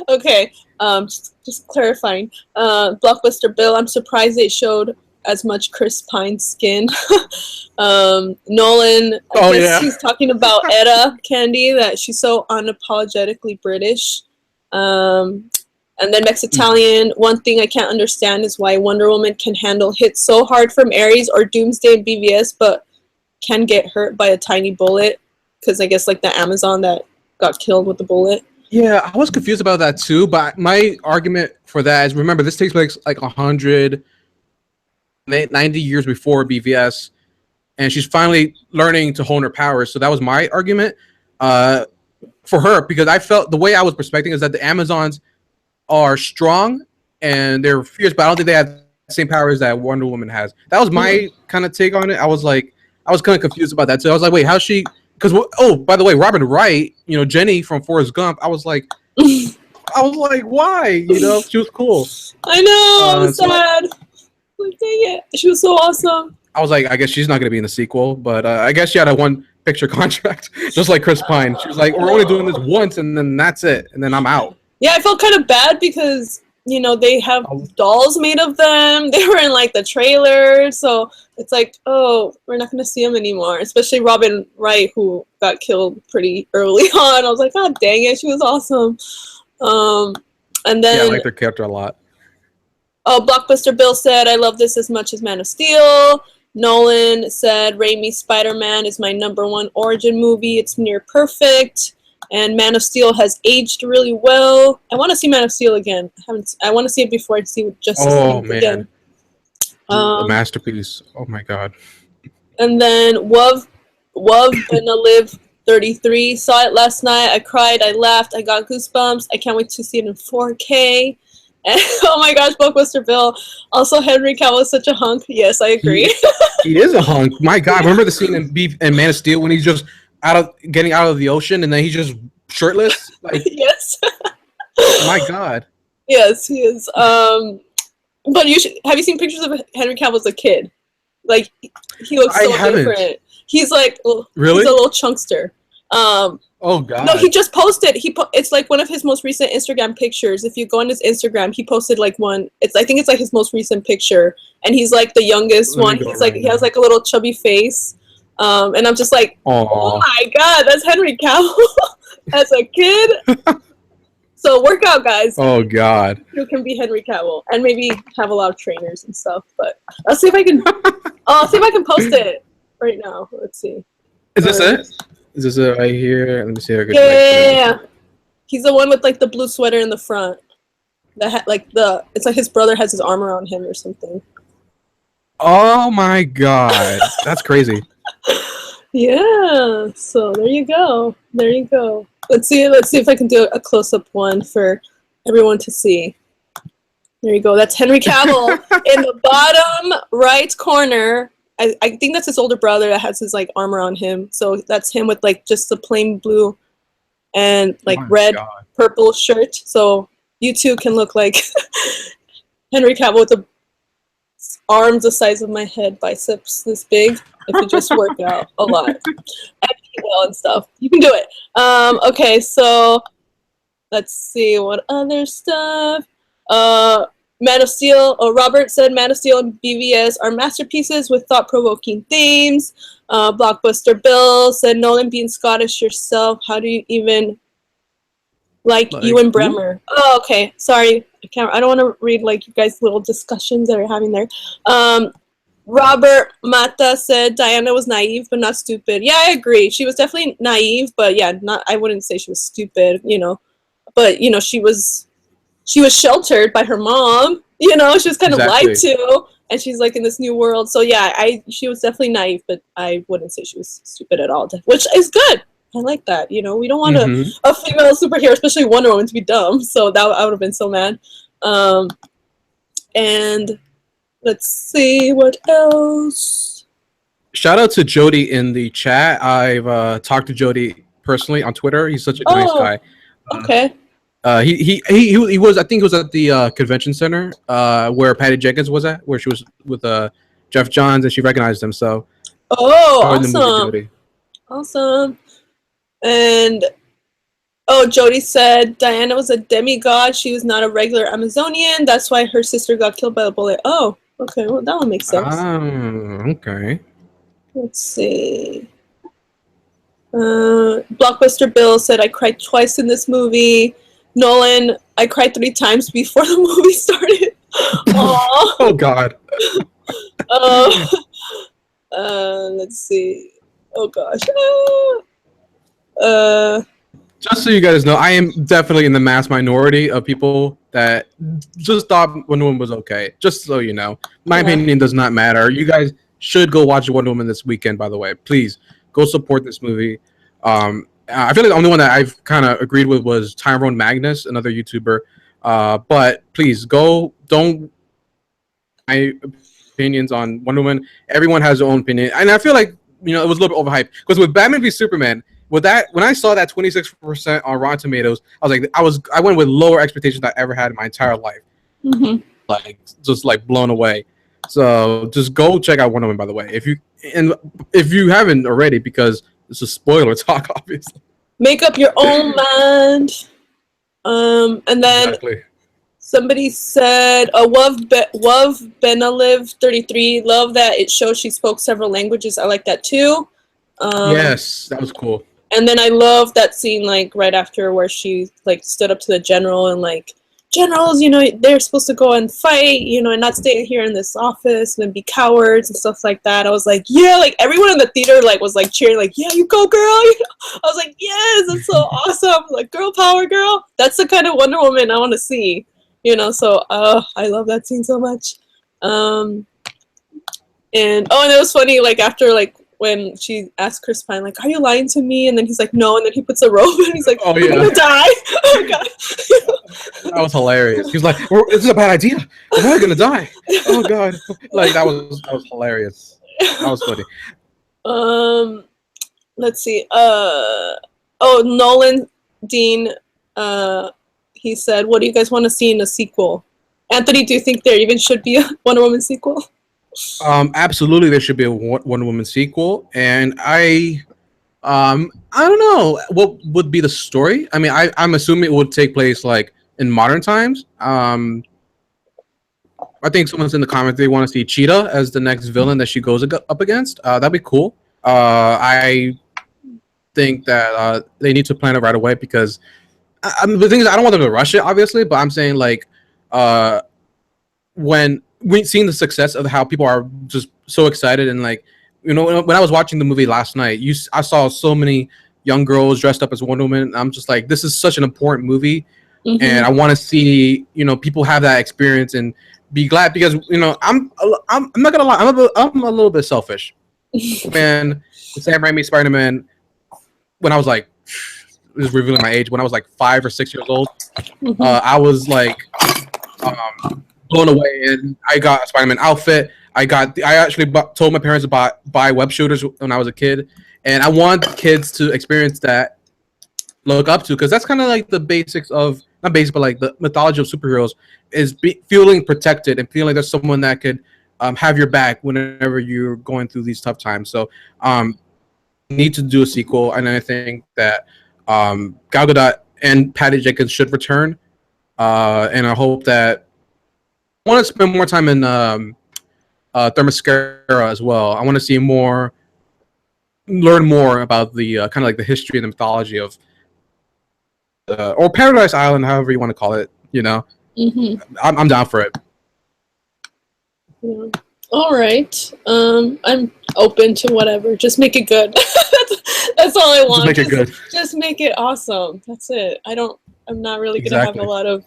[SPEAKER 2] Okay, just clarifying. Blockbuster Bill, I'm surprised they showed as much Chris Pine skin. Nolan, I
[SPEAKER 1] Oh
[SPEAKER 2] guess
[SPEAKER 1] yeah.
[SPEAKER 2] he's talking about Etta Candy, that she's so unapologetically British. And then Mexitalian, one thing I can't understand is why Wonder Woman can handle hits so hard from Ares or Doomsday and BVS, but can get hurt by a tiny bullet. Because I guess like the Amazon that got killed with the bullet.
[SPEAKER 1] Yeah, I was confused about that too. But my argument for that is, remember, this takes place like 190 years before BVS, and she's finally learning to hone her powers. So that was my argument for her, because I felt the way I was perspecting is that the Amazons are strong and they're fierce, but I don't think they have the same powers that Wonder Woman has. That was my kind of take on it. I was kind of confused about that. So I was like, wait, how's she? Because by the way, Robin Wright, Jenny from Forrest Gump, I was like, why? She was cool.
[SPEAKER 2] I know, it was
[SPEAKER 1] So
[SPEAKER 2] sad. Like, dang it, she was so awesome.
[SPEAKER 1] I was like, I guess she's not going to be in the sequel, but I guess she had a one-picture contract, just like Chris Pine. She was like, we're only doing this once, and then that's it, and then I'm out.
[SPEAKER 2] Yeah, I felt kind of bad because they have dolls made of them. They were in like the trailer, so it's like, oh, we're not gonna see them anymore. Especially Robin Wright, who got killed pretty early on. I was like, oh, dang it, she was awesome. And then
[SPEAKER 1] Yeah, I liked her character a lot.
[SPEAKER 2] Oh, Blockbuster Bill said, I love this as much as Man of Steel. Nolan said, Raimi's Spider-Man is my #1 origin movie. It's near perfect. And Man of Steel has aged really well. I want to see Man of Steel again. I want to see it before I see Justice League again.
[SPEAKER 1] A masterpiece. Oh my god.
[SPEAKER 2] And then Wuv Gonna Live 33. Saw it last night. I cried. I laughed. I got goosebumps. I can't wait to see it in 4K. And, oh my gosh, Blockbuster Bill. Also, Henry Cavill is such a hunk. Yes, I agree.
[SPEAKER 1] He is a hunk. My god, remember the scene in Man of Steel when he's just getting out of the ocean and then he's just shirtless? Like,
[SPEAKER 2] yes.
[SPEAKER 1] My god.
[SPEAKER 2] Yes, he is. But have you seen pictures of Henry Cavill as a kid? Like, he looks so different. He's like,
[SPEAKER 1] really?
[SPEAKER 2] He's a little chunkster.
[SPEAKER 1] Oh god.
[SPEAKER 2] No, he just posted. It's like one of his most recent Instagram pictures. If you go on his Instagram, he posted like one. I think it's like his most recent picture, and he's like the youngest one. He's like he has like a little chubby face, and I'm just like, oh my god, that's Henry Cavill as a kid. So work out, guys.
[SPEAKER 1] Oh god.
[SPEAKER 2] You can be Henry Cavill, and maybe have a lot of trainers and stuff. But I'll see if I can. I'll see if I can post it right now. Let's see.
[SPEAKER 1] Is this it? Is this it right here? Let me see.
[SPEAKER 2] Yeah. He's the one with like the blue sweater in the front. It's like his brother has his arm around him or something.
[SPEAKER 1] Oh my god, that's crazy.
[SPEAKER 2] Yeah. So there you go. There you go. Let's see if I can do a close-up one for everyone to see. There you go. That's Henry Cavill in the bottom right corner. I think that's his older brother that has his like arm around him. So that's him with like just the plain blue and like purple shirt. So you two can look like Henry Cavill with the arms the size of my head, biceps this big. If you just work out a lot and eat well and stuff, you can do it. Okay, so let's see what other stuff. Man of Steel, Robert said Man of Steel and BVS are masterpieces with thought-provoking themes. Blockbuster Bill said, Nolan, being Scottish yourself, how do you even like Ewan Bremer? Oh, okay. Sorry. I don't want to read like you guys' little discussions that are having there. Robert Mata said Diana was naive but not stupid. Yeah, I agree. She was definitely naive, but yeah, I wouldn't say she was stupid, But she was sheltered by her mom, You know, she was kind of
[SPEAKER 1] Exactly.
[SPEAKER 2] lied to, and she's like in this new world. So yeah, she was definitely naive, but I wouldn't say she was stupid at all, which is good. I like that. You know, we don't want
[SPEAKER 1] Hmm.
[SPEAKER 2] a female superhero, especially Wonder Woman, to be dumb. So that I would have been so mad. Um, and let's see what else.
[SPEAKER 1] Shout out to Jody in the chat. I've talked to Jody personally on Twitter. He's such a nice
[SPEAKER 2] Oh,
[SPEAKER 1] guy.
[SPEAKER 2] okay.
[SPEAKER 1] He was, I think he was at the convention center where Patty Jenkins was at, where she was with Jeff Johns, and she recognized him. So
[SPEAKER 2] Oh,
[SPEAKER 1] enjoyed the movie,
[SPEAKER 2] awesome.
[SPEAKER 1] Jody.
[SPEAKER 2] Awesome. And oh, Jody said Diana was a demigod. She was not a regular Amazonian. That's why her sister got killed by a bullet. Oh, okay. Well, that one makes sense.
[SPEAKER 1] Okay.
[SPEAKER 2] Let's see. Blockbuster Bill said I cried twice in this movie. Nolan, I cried 3 times before the movie started. Aww.
[SPEAKER 1] Oh God.
[SPEAKER 2] Let's see. Oh gosh.
[SPEAKER 1] Just so you guys know, I am definitely in the mass minority of people that just thought Wonder Woman was okay. Just so you know, my opinion does not matter. You guys should go watch Wonder Woman this weekend. By the way, please go support this movie. I feel like the only one that I've kind of agreed with was Tyrone Magnus, another YouTuber. But please go. Don't my opinions on Wonder Woman. Everyone has their own opinion, and I feel like it was a little bit overhyped because with Batman v Superman. With that, when I saw that 26% on Rotten Tomatoes, I was like, I went with lower expectations than I ever had in my entire life.
[SPEAKER 2] Mm-hmm.
[SPEAKER 1] Like just like blown away. So just go check out Wonder Woman, by the way, if you haven't already, because it's a spoiler talk, obviously.
[SPEAKER 2] Make up your own mind. And then somebody said, Wov Benaliv 33. Love that it shows she spoke several languages. I like that too.
[SPEAKER 1] Yes, that was cool.
[SPEAKER 2] And then I love that scene, like right after where she like stood up to the general and like, generals, they're supposed to go and fight, and not stay here in this office and be cowards and stuff like that. I was like, yeah, like everyone in the theater like was like cheering, like, yeah, you go, girl. I was like, yes, that's so awesome. Like, girl power, girl. That's the kind of Wonder Woman I want to see, So I love that scene so much. And it was funny, like after like when she asked Chris Pine, like, are you lying to me? And then he's like, no. And then he puts a robe and he's like, oh, yeah. I'm gonna die. Oh, God.
[SPEAKER 1] That was hilarious. He was like, this is a bad idea. Am I gonna die? Oh, God. Like, that was hilarious. That was funny.
[SPEAKER 2] Let's see. Nolan Dean, he said, what do you guys want to see in a sequel? Anthony, do you think there even should be a Wonder Woman sequel?
[SPEAKER 1] Absolutely, there should be a Wonder Woman sequel, and I don't know what would be the story. I mean, I'm assuming it would take place like in modern times. I think someone's in the comments they want to see Cheetah as the next villain that she goes up against. That'd be cool. I think that they need to plan it right away because the thing is, I don't want them to rush it, obviously, but I'm saying like when we've seen the success of how people are just so excited and like, when I was watching the movie last night, I saw so many young girls dressed up as Wonder Woman. I'm just like, this is such an important movie, and I want to see people have that experience and be glad because I'm not gonna lie, I'm a little bit selfish. Man, Sam Raimi Spider-Man, when I was like, this is revealing my age, when I was like 5 or 6 years old, I was like blown away, and I got a Spider-Man outfit. I actually told my parents to buy web shooters when I was a kid, and I want kids to experience that, look up to, because that's kind of like the basics of, not basic, but like the mythology of superheroes is feeling protected and feeling like there's someone that could have your back whenever you're going through these tough times. So need to do a sequel, and I think that Gal Gadot and Patty Jenkins should return, and I hope that I want to spend more time in Themyscira as well. I want to see learn more about the kind of like the history and the mythology of, or Paradise Island, however you want to call it. I'm down for it.
[SPEAKER 2] Yeah. All right. I'm open to whatever. Just make it good. That's all I want.
[SPEAKER 1] Just make it good.
[SPEAKER 2] Just make it awesome. That's it. I'm not really gonna have a lot of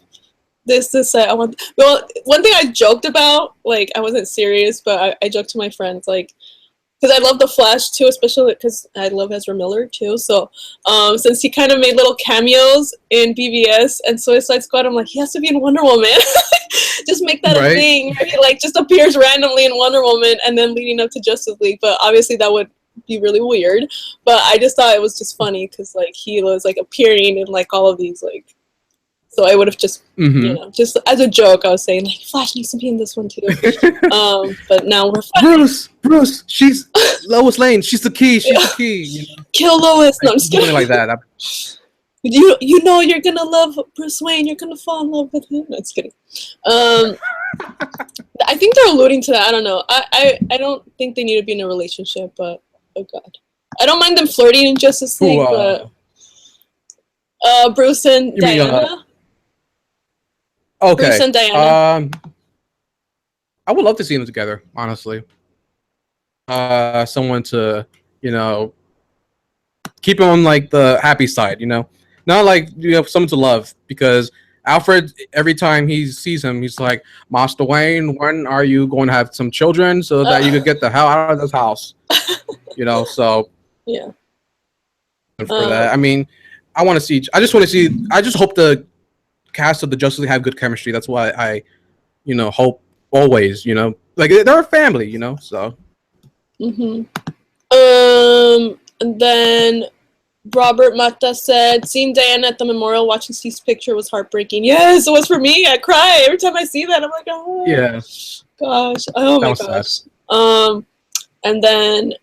[SPEAKER 2] this I want. Well, one thing I joked about, like I wasn't serious, but I joked to my friends, like because I love the Flash too, especially because I love Ezra Miller too. So since he kind of made little cameos in BVS and Suicide Squad, I'm like, he has to be in Wonder Woman. Just make that a
[SPEAKER 1] Right?
[SPEAKER 2] thing. Where he like just appears randomly in Wonder Woman and then leading up to Justice League. But obviously that would be really weird. But I just thought it was just funny because like he was like appearing in like all of these like. So I would have just, just as a joke, I was saying like Flash needs to be in this one too. But now we're
[SPEAKER 1] Bruce, she's Lois Lane. She's the key. She's the key. You know?
[SPEAKER 2] Kill Lois. No, I'm just kidding.
[SPEAKER 1] Like that.
[SPEAKER 2] You know you're gonna love Bruce Wayne. You're gonna fall in love with him. No, just kidding. I think they're alluding to that. I don't know. I don't think they need to be in a relationship, but oh god, I don't mind them flirting in Justice League, but Bruce and Diana.
[SPEAKER 1] Okay.
[SPEAKER 2] Bruce and Diana.
[SPEAKER 1] I would love to see them together, honestly. Someone to, keep him on like the happy side, not like someone to love, because Alfred, every time he sees him, he's like, Master Wayne, when are you going to have some children so that you could get the hell out of this house? So
[SPEAKER 2] yeah.
[SPEAKER 1] For that, I mean, I just hope the cast of the Justice League have good chemistry. That's why I, hope always, like they're a family, so.
[SPEAKER 2] And then Robert Mata said, seeing Diana at the memorial watching Steve's picture was heartbreaking. Yes, it was for me. I cry every time I see that. I'm like, oh
[SPEAKER 1] yeah,
[SPEAKER 2] gosh, oh my gosh.
[SPEAKER 1] Sad.
[SPEAKER 2] And then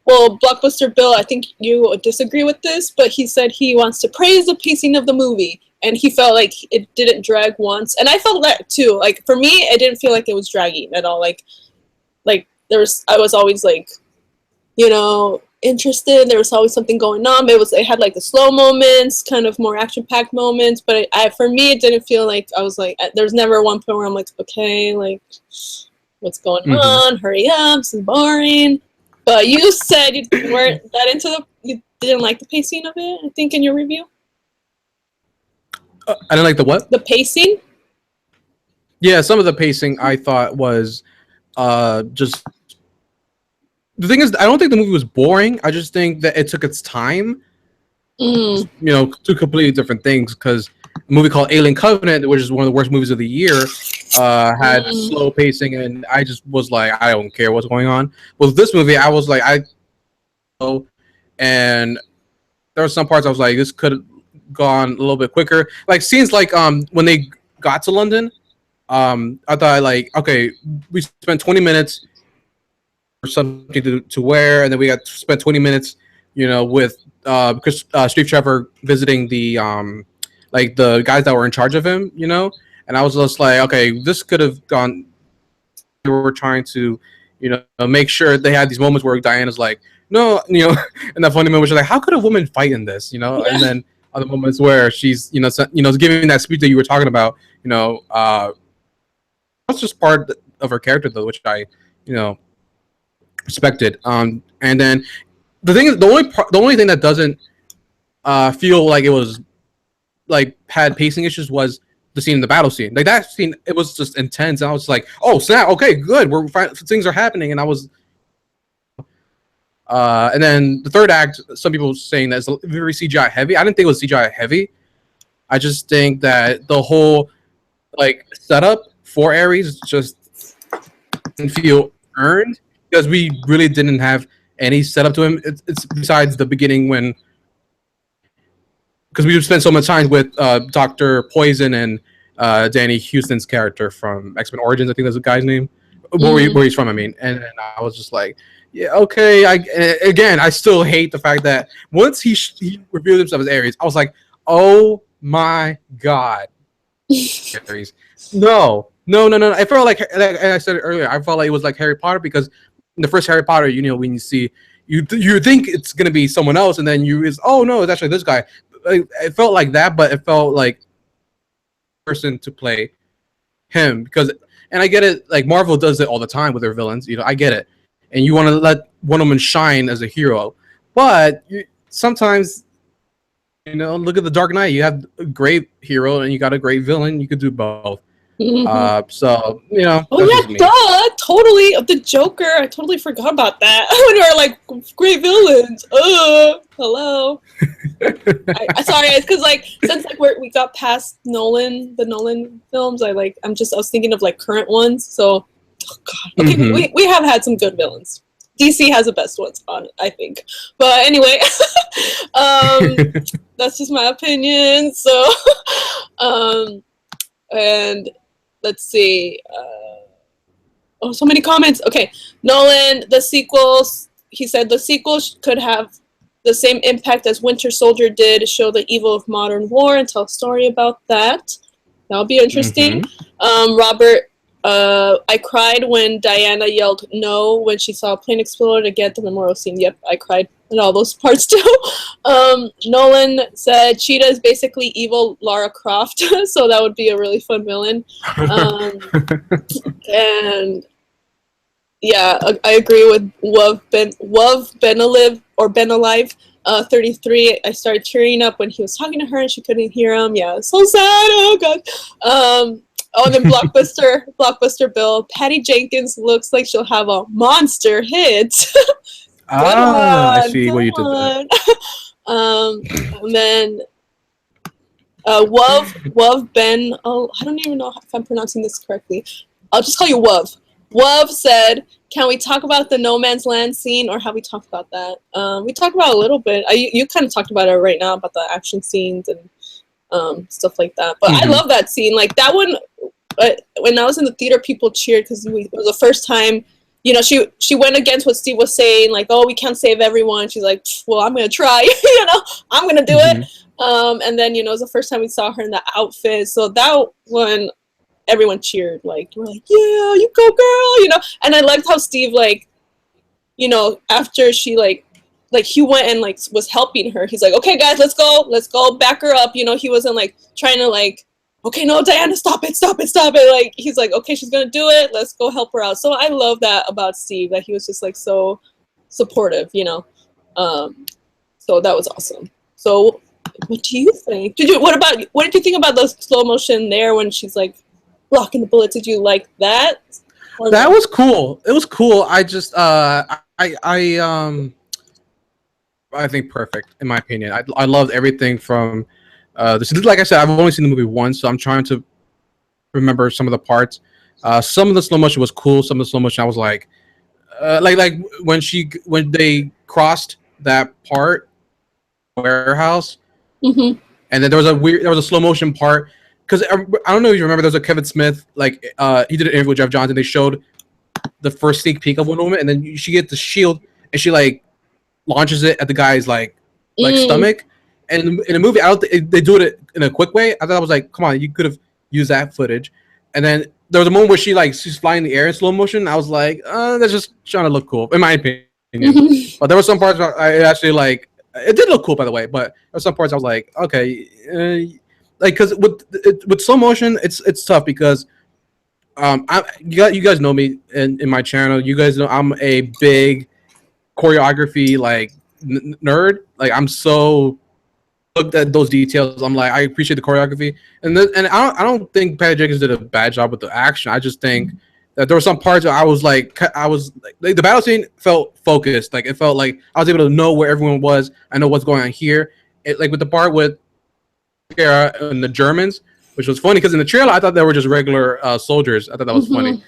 [SPEAKER 2] Blockbuster Bill, I think you disagree with this, but he said he wants to praise the pacing of the movie, and he felt like it didn't drag once, and I felt that too. Like for me, it didn't feel like it was dragging at all. Like I was always like, interested. There was always something going on. It had like the slow moments, kind of more action-packed moments, but for me, it didn't feel like I was like. There's never one point where I'm like, okay, like what's going on? Hurry up! This is boring. But you said you weren't that you didn't like the pacing of it, I think, in your review.
[SPEAKER 1] I didn't like the what?
[SPEAKER 2] The pacing?
[SPEAKER 1] Yeah, some of the pacing I thought was just... The thing is, I don't think the movie was boring. I just think that it took its time. Two completely different things, because a movie called Alien Covenant, which is one of the worst movies of the year, had slow pacing, and I just was like, I don't care what's going on. With this movie, I was like, and there were some parts I was like, this could have gone a little bit quicker. Like scenes like when they got to London, I thought like, okay, we spent 20 minutes for something to wear, and then we got to spend 20 minutes, with Steve Trevor visiting the like the guys that were in charge of him, and I was just like, okay, this could have gone. We were trying to, make sure they had these moments where Diana's like, no, and that funny moment, she's like, how could a woman fight in this, Yeah. And then other moments where she's, giving that speech that you were talking about, that's just part of her character though, which I, respected. And then the thing is, the only thing that doesn't feel like it was like had pacing issues was the scene in the battle scene. Like that scene, it was just intense. And I was like, oh snap, okay, good, things are happening. And I was and then the third act, some people saying that it's very CGI heavy. I didn't think it was CGI heavy. I just think that the whole like setup for Ares just didn't feel earned, because we really didn't have any setup to him. It's besides the beginning when, because we spent so much time with Dr. Poison and Danny Houston's character from X-Men Origins, I think that's the guy's name, where he's from, I mean. And I was just like, yeah, okay. Again, I still hate the fact that once he revealed himself as Ares, I was like, oh my god. Ares. No. I felt like I said it earlier, I felt like it was like Harry Potter, because in the first Harry Potter, when you see, you think it's gonna be someone else, and then oh no, it's actually this guy. It felt like that, but it felt like person to play him, because, and I get it, like Marvel does it all the time with their villains, I get it, and you want to let one of them shine as a hero, but sometimes look at the Dark Knight. You have a great hero and you got a great villain. You could do both. So
[SPEAKER 2] Oh
[SPEAKER 1] that's
[SPEAKER 2] yeah,
[SPEAKER 1] just me.
[SPEAKER 2] duh, totally. Of the Joker, I totally forgot about that. When we were like great villains. Hello. Sorry, it's because like since like we got past the Nolan films, I was thinking of like current ones. So, oh god, okay, we have had some good villains. DC has the best ones on it, I think. But anyway, that's just my opinion. So, and let's see. Oh, so many comments. Okay, Nolan, the sequels. He said the sequels could have the same impact as Winter Soldier did, show the evil of modern war and tell a story about that. That'll be interesting. Robert, I cried when Diana yelled no when she saw a plane explode again at the memorial scene. Yep, I cried in all those parts too. Nolan said Cheetah is basically evil Lara Croft, so that would be a really fun villain. And yeah, I agree with Wuv Benalive or Benalive 33. I started tearing up when he was talking to her and she couldn't hear him. Yeah, so sad. Oh god. And then Blockbuster Bill. Patty Jenkins looks like she'll have a monster hit.
[SPEAKER 1] I see what you did there.
[SPEAKER 2] And then Wuv Ben. Oh, I don't even know if I'm pronouncing this correctly. I'll just call you Wuv. Wuv said, "Can we talk about the No Man's Land scene, or have we talked about that?" We talked about it a little bit. You kind of talked about it right now about the action scenes and stuff like that. But I love that scene. Like that one. When I was in the theater, people cheered because it was the first time. She went against what Steve was saying, like, "Oh, we can't save everyone." She's like, "Well, I'm gonna try. I'm gonna do it." And then it was the first time we saw her in the outfit. So that one. Everyone cheered, like, we're like, yeah, you go, girl, And I liked how Steve, like, after she, like he went and, like, was helping her. He's like, okay, guys, let's go, back her up. He wasn't, like, trying to, like, okay, no, Diana, stop it. Like, he's like, okay, she's gonna do it. Let's go help her out. So I love that about Steve, that he was just, like, so supportive, So that was awesome. So what do you think? What did you think about the slow motion there when she's, like, blocking the bullet? Did you like that?
[SPEAKER 1] That was cool. It was cool. I just I think perfect in my opinion. I loved everything from this. Like I said, I've only seen the movie once, so I'm trying to remember some of the parts. Some of the slow motion was cool. Some of the slow motion I was like when they crossed that part warehouse, and then there was a slow motion part. Because I don't know if you remember, there was a Kevin Smith, like, he did an interview with Jeff Johns, and they showed the first sneak peek of Wonder Woman, and then she gets the shield, and she, like, launches it at the guy's, like stomach. And in the movie, I don't think they do it in a quick way. I thought I was like, come on, you could have used that footage. And then there was a moment where she's flying in the air in slow motion. I was like, that's just trying to look cool, in my opinion. But there were some parts where I actually, like, it did look cool, by the way, but there were some parts I was like, okay, like, because with slow motion, it's tough because you guys know me in my channel. You guys know I'm a big choreography like nerd. Like, I'm so looked at those details. I'm like, I appreciate the choreography, and I don't think Patty Jenkins did a bad job with the action. I just think that there were some parts where I was like the battle scene felt focused. Like, it felt like I was able to know where everyone was. I know what's going on here. Like with the part with and the Germans, which was funny because in the trailer I thought they were just regular soldiers. I thought that was funny. And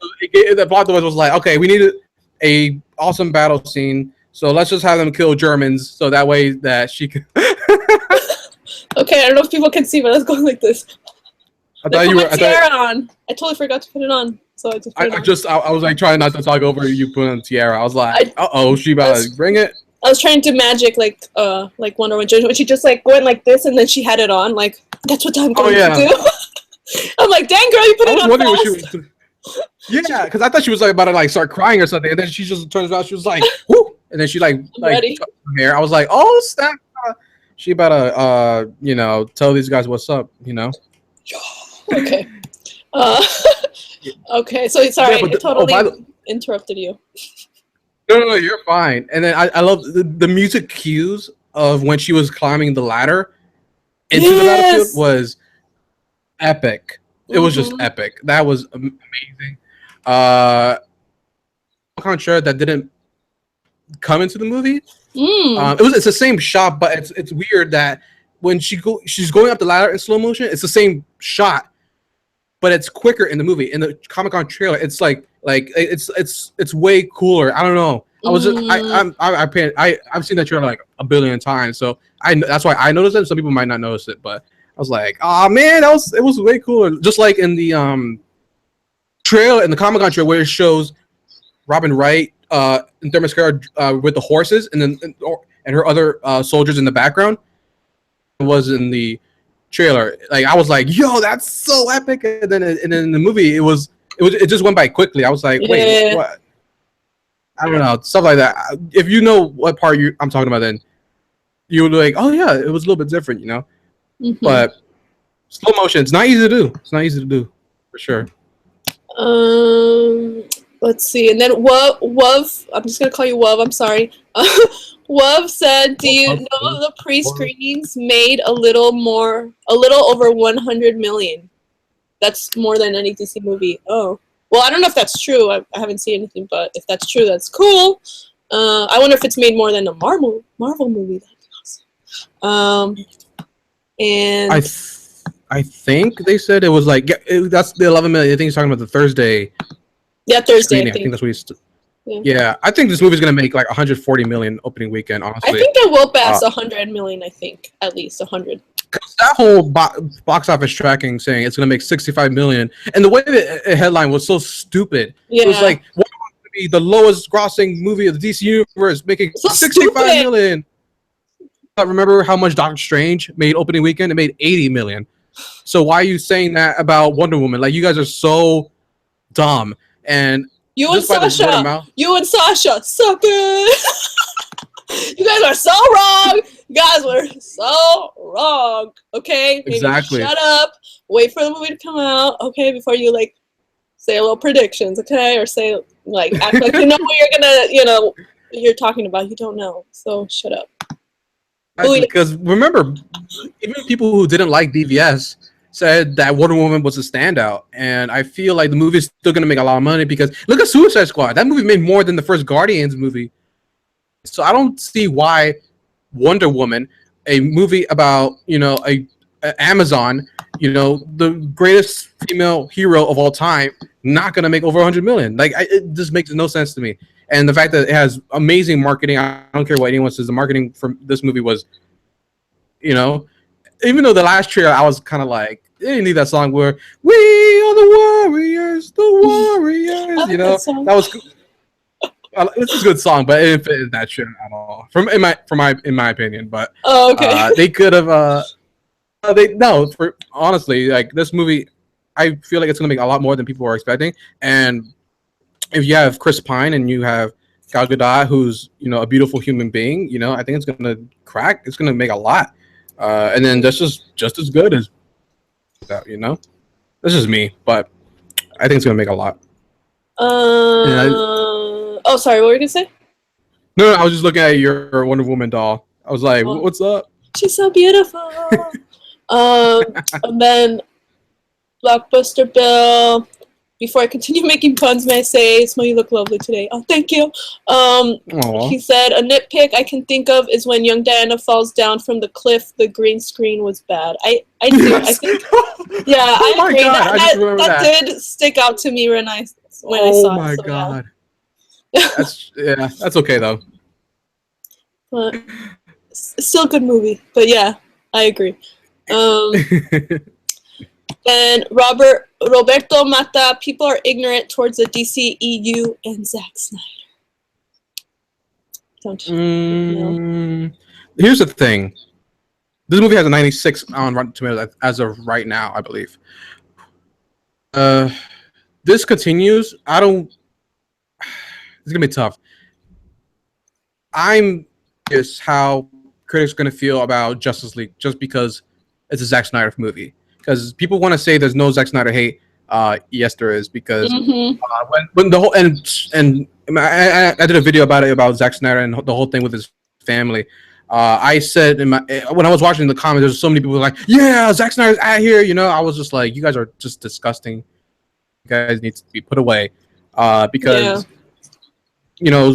[SPEAKER 1] so the plot was like, okay, we needed a awesome battle scene, so let's just have them kill Germans, so that way that she can.
[SPEAKER 2] Okay, I don't know if people can see, but I was going like this. I thought you were. On. I totally forgot to put it on, so I just.
[SPEAKER 1] I was like trying not to talk over you putting on tiara. I was like, she about to bring it.
[SPEAKER 2] I was trying to do magic like Wonder Woman when she just like went like this and then she had it on. Like, that's what I'm going to do. I'm like, dang girl, you put it on fast.
[SPEAKER 1] Yeah, because I thought she was like about to like start crying or something, and then she just turns around. She was like, "Whoo!" And then she like hair. I was like, "Oh snap!" She about to tell these guys what's up.
[SPEAKER 2] Okay. Okay. So sorry, I totally interrupted you.
[SPEAKER 1] No, you're fine. And then I love the music cues of when she was climbing the ladder into the battlefield was epic. It was just epic. That was amazing. Contrary, that didn't come into the movie. It's the same shot, but it's weird that when she's going up the ladder in slow motion, it's the same shot, but it's quicker in the movie. In the Comic-Con trailer, it's like it's way cooler. I don't know. I've seen that trailer like a billion times, so that's why I noticed it. Some people might not notice it, but I was like, oh man, it was way cooler. Just like in the trailer, in the Comic-Con trailer, where it shows Robin Wright in Themyscira with the horses, and her other soldiers in the background. It was in the trailer. Like I was like, yo, that's so epic. And then in the movie, it just went by quickly. I was like, wait, what? I don't know, stuff like that. If you know what part I'm talking about, then you would be like, oh yeah, it was a little bit different, you know. But slow motion, it's not easy to do. It's not easy to do, for sure.
[SPEAKER 2] Let's see, and then Wuv. I'm just gonna call you Wuv. I'm sorry. Wuv said, "Do you know the pre-screenings made a little over 100 million? That's more than any DC movie." Oh, well, I don't know if that's true. I haven't seen anything, but if that's true, that's cool. I wonder if it's made more than a Marvel movie. That'd be awesome. And
[SPEAKER 1] I think they said it was like that's the 11 million. I think he's talking about the Thursday.
[SPEAKER 2] Yeah, Thursday.
[SPEAKER 1] I think that's what he's. Yeah, I think this movie's gonna make like 140 million opening weekend. Honestly,
[SPEAKER 2] I think it will pass 100 million. I think at least 100.
[SPEAKER 1] Because that whole box office tracking saying it's gonna make 65 million, and the way the headline was so stupid. Yeah. It was like, what to be the lowest grossing movie of the DC universe, making so 65 million. Remember how much Doctor Strange made opening weekend? It made 80 million. So why are you saying that about Wonder Woman? Like, you guys are so dumb. And
[SPEAKER 2] you and Sasha, suck it. You guys are so wrong. You guys were so wrong. Okay, maybe
[SPEAKER 1] exactly.
[SPEAKER 2] Shut up. Wait for the movie to come out. Okay, before you like say a little predictions. Okay, or say like act like you know what you're talking about. You don't know, so shut up.
[SPEAKER 1] Because remember, even people who didn't like BVS said that Wonder Woman was a standout, and I feel like the movie is still going to make a lot of money because look at Suicide Squad. That movie made more than the first Guardians movie. So I don't see why Wonder Woman, a movie about a Amazon, the greatest female hero of all time, not going to make over 100 million. Like it just makes no sense to me. And the fact that it has amazing marketing, I don't care what anyone says, the marketing for this movie was, even though the last trailer, I was kind of like, they didn't need that song where we are the warriors, that was cool. It's a good song, but it didn't fit in that trailer at all, in my opinion. But they could have, honestly, like this movie, I feel like it's gonna make a lot more than people are expecting, and if you have Chris Pine and you have Gal Gadot, who's a beautiful human being, I think it's gonna crack. It's gonna make a lot, and then that's just as good as that. This is me, but I think it's gonna make a lot.
[SPEAKER 2] Oh, sorry. What were you gonna say?
[SPEAKER 1] No, I was just looking at your Wonder Woman doll. I was like, what's up?
[SPEAKER 2] She's so beautiful. And then Blockbuster Bill. Before I continue making puns, may I say, Itzmoe, you look lovely today. Oh, thank you. He said, a nitpick I can think of is when young Diana falls down from the cliff, the green screen was bad. I do. Yes. I think, yeah, I agree. God, that did stick out to me when I saw it.
[SPEAKER 1] Oh, my God. Yeah. That's okay, though.
[SPEAKER 2] But still a good movie. But, yeah, I agree. And Roberto Mata, people are ignorant towards the DCEU and Zack Snyder. Don't you know?
[SPEAKER 1] Here's the thing. This movie has a 96 on Rotten Tomatoes as of right now, I believe. This continues. It's going to be tough. I'm curious how critics are going to feel about Justice League just because it's a Zack Snyder movie. Because people want to say there's no Zack Snyder hate. Yes, there is. Because when the whole and I did a video about Zack Snyder and the whole thing with his family. I said when I was watching the comments, there's so many people like, "Yeah, Zack Snyder's out here." I was just like, "You guys are just disgusting. You guys need to be put away,"
[SPEAKER 2] Yeah.
[SPEAKER 1] because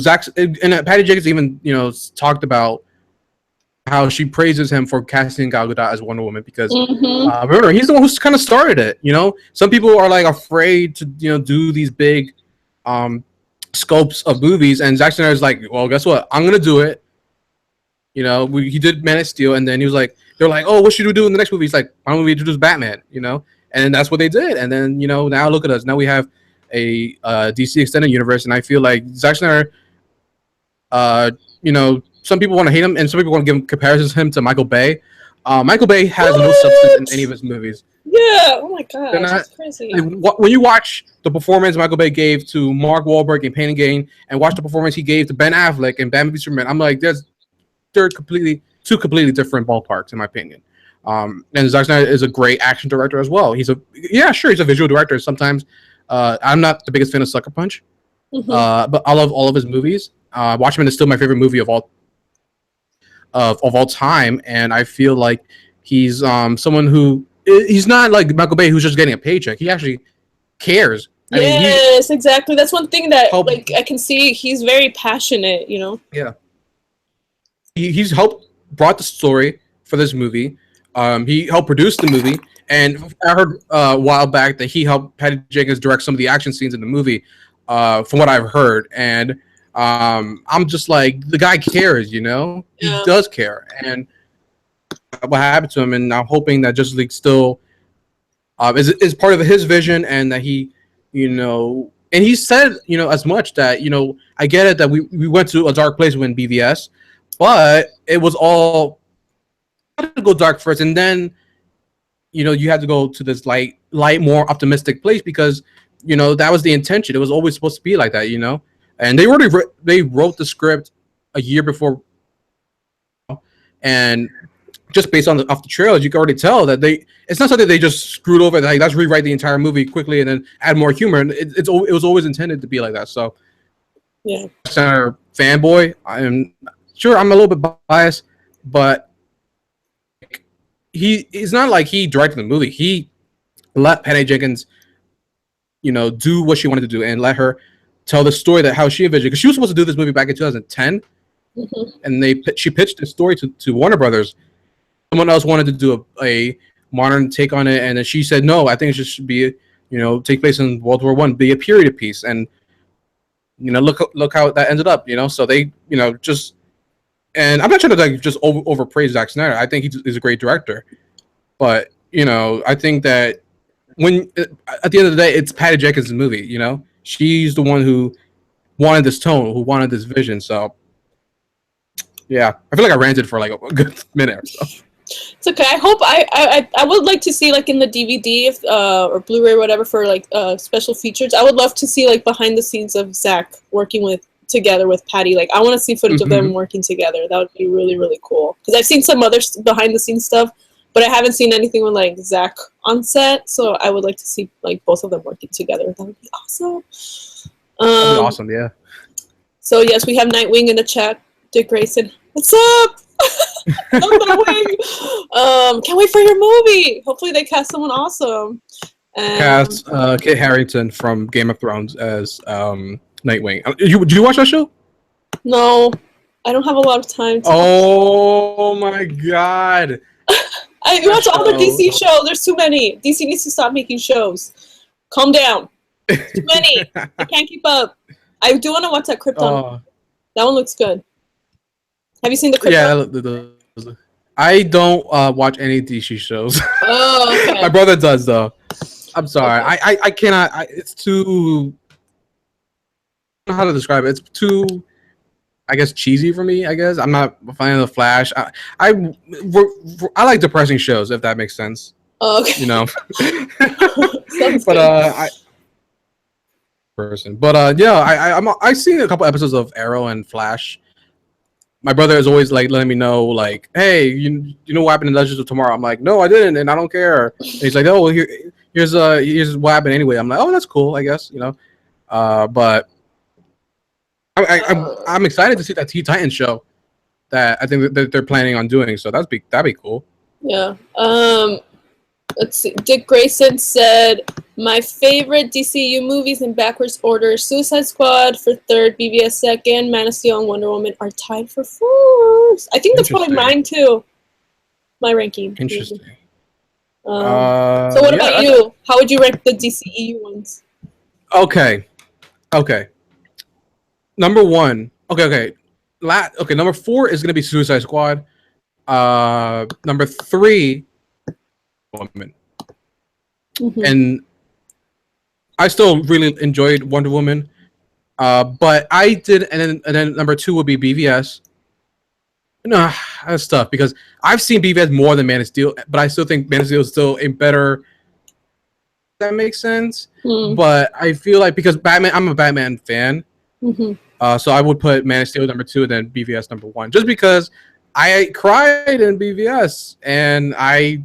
[SPEAKER 1] Zack and Patty Jenkins even talked about how she praises him for casting Gal Gadot as Wonder Woman because remember he's the one who's kind of started it. Some people are like afraid to do these big um, scopes of movies, and Zack Snyder's like, well, guess what? I'm gonna do it. He did Man of Steel, and then he was like, they're like, oh, what should we do in the next movie? He's like, why don't we introduce Batman? And that's what they did. And then now look at us. Now we have a DC extended universe, and I feel like Zack Snyder, some people want to hate him, and some people want to give comparisons him to Michael Bay. Michael Bay has no substance in any of his movies.
[SPEAKER 2] Yeah. Oh my gosh, that's crazy.
[SPEAKER 1] When you watch the performance Michael Bay gave to Mark Wahlberg in Pain and Gain, and watch the performance he gave to Ben Affleck in Batman v Superman, I'm like, they're two completely different ballparks in my opinion. And Zack Snyder is a great action director as well. He's a visual director. Sometimes I'm not the biggest fan of Sucker Punch, but I love all of his movies. Watchmen is still my favorite movie of all time, and I feel like he's someone who he's not like Michael Bay who's just getting a paycheck. He actually cares.
[SPEAKER 2] Yes, exactly. That's one thing that I can see. He's very passionate.
[SPEAKER 1] Yeah. He's brought the story for this movie. He helped produce the movie, and I heard a while back that he helped Patty Jenkins direct some of the action scenes in the movie. From what I've heard, and I'm just like, the guy cares, He does care, and what happened to him, and I'm hoping that Justice League still is part of his vision, and that he, and he said, as much that, I get it that we went to a dark place when BVS, but it was all to go dark first, and then you had to go to this light, more optimistic place because that was the intention. It was always supposed to be like that, and they wrote the script a year before, and just based on off the trailers, you can already tell that it's not something they just screwed over. Like, let's rewrite the entire movie quickly and then add more humor. And it was always intended to be like that. So,
[SPEAKER 2] yeah,
[SPEAKER 1] Center fanboy. I'm sure I'm a little bit biased, but he's not like he directed the movie. He let Patty Jenkins, do what she wanted to do and let her tell the story that how she envisioned. Because she was supposed to do this movie back in 2010, and she pitched the story to Warner Brothers. Someone else wanted to do a modern take on it, and then she said, no, I think it should be, take place in World War I, be a period piece. And, look how that ended up, So they, just, and I'm not trying to just overpraise Zack Snyder. I think he's a great director. But, I think that when, at the end of the day, it's Patty Jenkins' movie, She's the one who wanted this tone, who wanted this vision. So, yeah, I feel like I ranted for like a good minute or so.
[SPEAKER 2] It's okay. I hope I would like to see, like, in the DVD or Blu-ray or whatever, for like special features. I would love to see like behind the scenes of Zack working together with Patty. Like, I want to see footage of them working together. That would be really, really cool. Because I've seen some other behind the scenes stuff, but I haven't seen anything with like Zack on set. So I would like to see like both of them working together. That would be awesome.
[SPEAKER 1] That'd be awesome, yeah.
[SPEAKER 2] So yes, we have Nightwing in the chat. Dick Grayson, what's up? Can't wait for your movie. Hopefully they cast someone awesome.
[SPEAKER 1] Cast Kit Harington from Game of Thrones as Nightwing. Do you watch that show?
[SPEAKER 2] No, I don't have a lot of time.
[SPEAKER 1] Oh my god!
[SPEAKER 2] I watch all the DC shows. There's too many. DC needs to stop making shows. Calm down. Too many. I can't keep up. I do want to watch that Krypton. That one looks good. Have you seen the Krypton?
[SPEAKER 1] Yeah, I don't watch any DC shows.
[SPEAKER 2] Oh, okay.
[SPEAKER 1] My brother does, though. I'm sorry. Okay. I cannot. It's too. I don't know how to describe it. It's too, I guess, cheesy for me. I guess I'm not a fan of the Flash. I like depressing shows, if that makes sense.
[SPEAKER 2] Oh, okay.
[SPEAKER 1] I've seen a couple episodes of Arrow and Flash. My brother is always like letting me know, like, hey, you know what happened in Legends of Tomorrow? I'm like, no, I didn't, and I don't care. And he's like, oh, well, here's what happened anyway. I'm like, oh, that's cool, I guess, but I'm excited to see that Teen Titans show. that I think that they're planning on doing. So that'd be cool.
[SPEAKER 2] Yeah. Let's see. Dick Grayson said, my favorite DCU movies in backwards order: Suicide Squad for third, BVS second, Man of Steel and Wonder Woman are tied for fourth. I think that's probably mine too. My ranking.
[SPEAKER 1] Interesting.
[SPEAKER 2] So what about you? How would you rank the DCEU ones?
[SPEAKER 1] Okay. Number one. Okay. Number 4 is gonna be Suicide Squad. Number 3, Woman.
[SPEAKER 2] Mm-hmm.
[SPEAKER 1] And I still really enjoyed Wonder Woman. But I did, and then number 2 would be BVS. No, that's tough because I've seen BVS more than Man of Steel, but I still think Man of Steel is still a better. That makes sense. But I feel like because Batman, I'm a Batman fan. So I would put Man of Steel number 2 and then BVS number 1, just because I cried in BVS, and I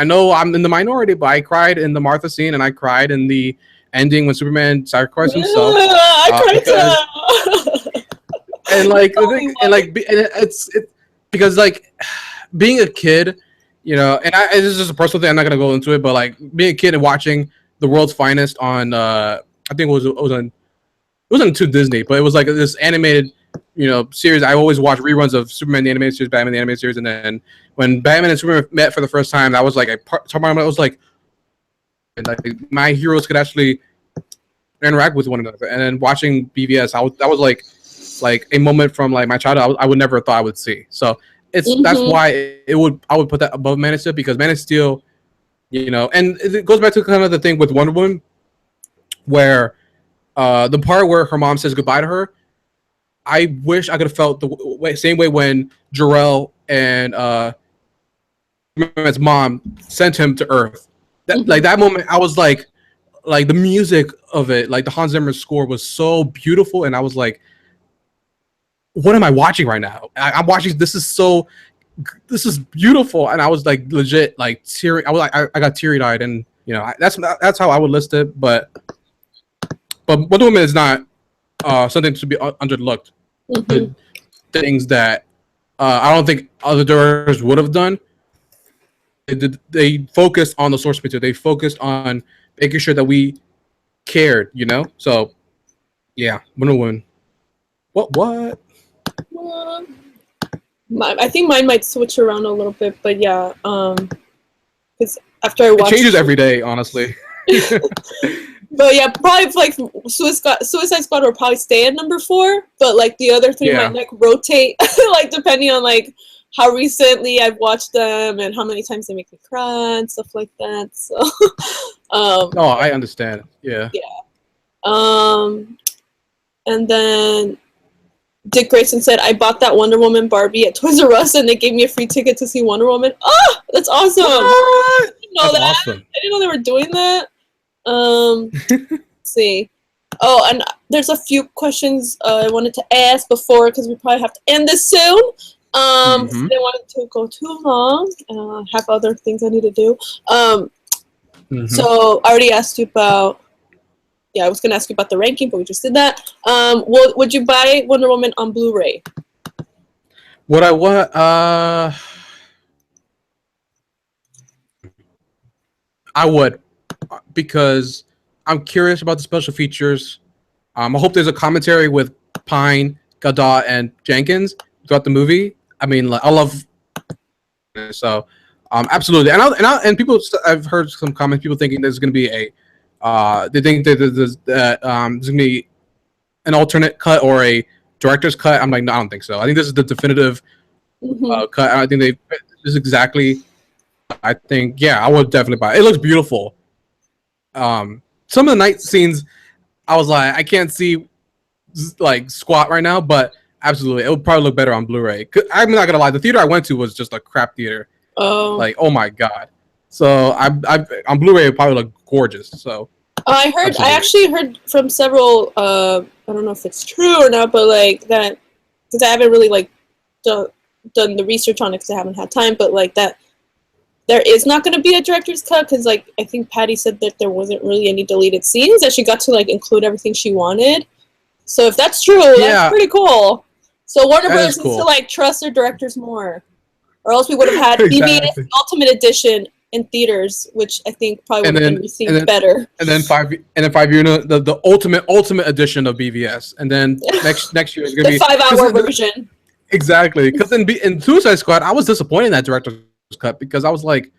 [SPEAKER 1] know I'm in the minority, but I cried in the Martha scene, and I cried in the ending when Superman sacrificed himself.
[SPEAKER 2] I cried too.
[SPEAKER 1] And like the thing, and like it's because like being a kid, you know, and this is just a personal thing. I'm not gonna go into it, but like being a kid and watching The World's Finest on, I think it was on. It wasn't too Disney, but it was like this animated, you know, series. I always watch reruns of Superman the animated series, Batman the animated series, and then when Batman and Superman met for the first time, that was like a part. I was like my heroes could actually interact with one another. And then watching BVS, that was like a moment from like my childhood I would never thought I would see. So that's why I would put that above Man of Steel, because Man of Steel, you know, and it goes back to kind of the thing with Wonder Woman, where the part where her mom says goodbye to her, I wish I could have felt the same way when Jor-El and Superman's mom sent him to Earth. That like that moment, I was like the music of it, like the Hans Zimmer score was so beautiful, and I was like, what am I watching right now? I'm watching this is beautiful, and I was like legit like teary. I was like I got teary eyed, and you know that's how I would list it. But Wonder Woman is not something to be underlooked. The things that I don't think other directors would have done. They focused on the source material. They focused on making sure that we cared, you know. So yeah, Wonder Woman. What?
[SPEAKER 2] I think mine might switch around a little bit, but yeah, because after I watched,
[SPEAKER 1] it changes every day, honestly.
[SPEAKER 2] But yeah, probably like Suicide Squad will probably stay at number 4, but like the other 3 might like rotate, like depending on like how recently I've watched them and how many times they make me cry and stuff like that. So,
[SPEAKER 1] I understand. Yeah.
[SPEAKER 2] And then Dick Grayson said, I bought that Wonder Woman Barbie at Toys R Us and they gave me a free ticket to see Wonder Woman. Oh, that's awesome. I didn't know that. Awesome. I didn't know they were doing that. Let's see. Oh, and there's a few questions I wanted to ask before, because we probably have to end this soon. I didn't want it to go too long. Have other things I need to do. So I already asked you about. Yeah, I was gonna ask you about the ranking, but we just did that. Would you buy Wonder Woman on Blu-ray?
[SPEAKER 1] Would I what? I would, because I'm curious about the special features. I hope there's a commentary with Pine, Gadot, and Jenkins throughout the movie. I mean, like, I love so absolutely. And people, I've heard some comments. People thinking there's going to be they think that there's going to be an alternate cut or a director's cut. I'm like, no, I don't think so. I think this is the definitive cut. I think this is exactly. I think, yeah, I would definitely buy it. It looks beautiful. Some of the night scenes, I was like, I can't see like squat right now, but absolutely, it would probably look better on Blu-ray. I'm not gonna lie, the theater I went to was just a crap theater. Like, oh my god. So I on Blu-ray it would probably look gorgeous. So
[SPEAKER 2] I actually heard from several. I don't know if it's true or not, but like that, because I haven't really like done the research on it because I haven't had time. But like that, there is not going to be a director's cut, because like I think Patty said that there wasn't really any deleted scenes, that she got to like include everything she wanted. So if that's true, that's pretty cool. So Warner
[SPEAKER 1] That is
[SPEAKER 2] Brothers needs to
[SPEAKER 1] cool.
[SPEAKER 2] like trust their directors more, or else we would have had BVS
[SPEAKER 1] Exactly.
[SPEAKER 2] Ultimate Edition in theaters, which I think probably would
[SPEAKER 1] And
[SPEAKER 2] have been
[SPEAKER 1] then and
[SPEAKER 2] received
[SPEAKER 1] then
[SPEAKER 2] better.
[SPEAKER 1] and then 5 years, the ultimate edition of BVS, and then next year is gonna
[SPEAKER 2] The
[SPEAKER 1] be
[SPEAKER 2] 5-hour version.
[SPEAKER 1] exactly because in Suicide Squad I was disappointed in that director's cut because I was like,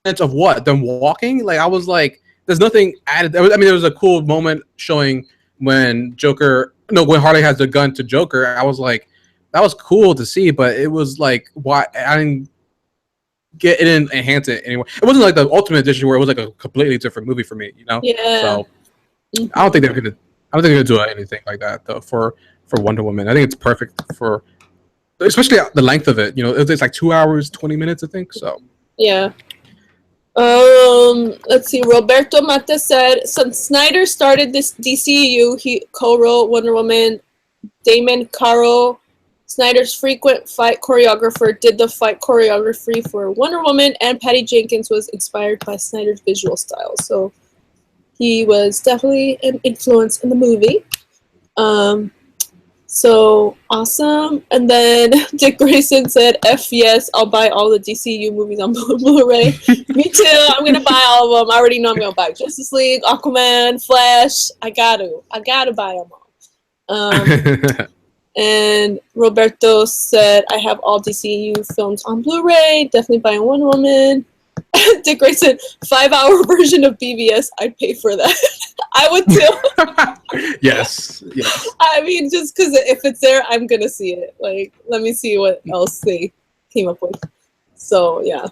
[SPEAKER 1] of what them walking, like I was like, there's nothing added. I mean, there was a cool moment showing when when Harley has the gun to Joker. I was like, that was cool to see, but it was like, why I didn't it didn't enhance it anymore. It wasn't like the Ultimate Edition where it was like a completely different movie for me, you know.
[SPEAKER 2] Yeah.
[SPEAKER 1] So I don't think they're gonna. I don't think they're gonna do anything like that though for Wonder Woman. I think it's perfect for, especially the length of it. You know, it's like 2 hours 20 minutes, I think. So
[SPEAKER 2] Yeah. Let's see. Roberto Mata said, since Snyder started this DCU, he co-wrote Wonder Woman. Damon Caro, Snyder's frequent fight choreographer, did the fight choreography for Wonder Woman, and Patty Jenkins was inspired by Snyder's visual style. So he was definitely an influence in the movie. So awesome. And then Dick Grayson said, F yes, I'll buy all the DCU movies on Blu-ray. Me too. I'm going to buy all of them. I already know I'm going to buy Justice League, Aquaman, Flash. I got to buy them all. And Roberto said, I have all DCU films on Blu-ray. Definitely buying Wonder Woman. Dick Grayson, 5-hour version of BVS. I'd pay for that. I would too.
[SPEAKER 1] yes.
[SPEAKER 2] I mean, just because if it's there, I'm gonna see it. Like, let me see what else they came up with. So yeah.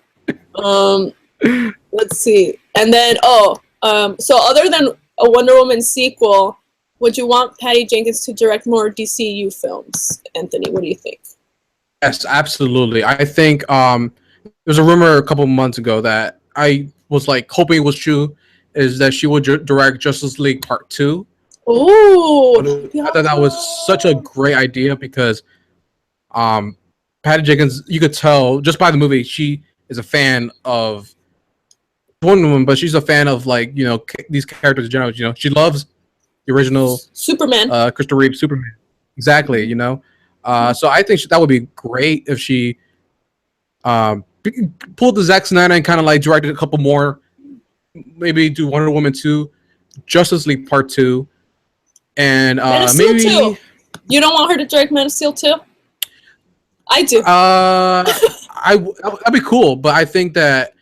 [SPEAKER 2] Let's see. And then so other than a Wonder Woman sequel, would you want Patty Jenkins to direct more DCU films? Anthony, what do you think?
[SPEAKER 1] Yes, absolutely. I think there was a rumor a couple months ago that I was like hoping it was true, is that she would direct Justice League Part 2.
[SPEAKER 2] Ooh,
[SPEAKER 1] I thought that was such a great idea because Patty Jenkins, you could tell just by the movie, she is a fan of Wonder Woman, but she's a fan of, like, you know, these characters in general. You know, she loves the original
[SPEAKER 2] Superman.
[SPEAKER 1] Christopher Reeve Superman. Exactly, you know. So I think that would be great if she pulled the Zack Snyder and kind of like directed a couple more, maybe do Wonder Woman 2, Justice League Part 2, and
[SPEAKER 2] Man of
[SPEAKER 1] maybe
[SPEAKER 2] Steel 2. You don't want her to direct Man of Steel 2? I do.
[SPEAKER 1] That'd be cool, but I think that,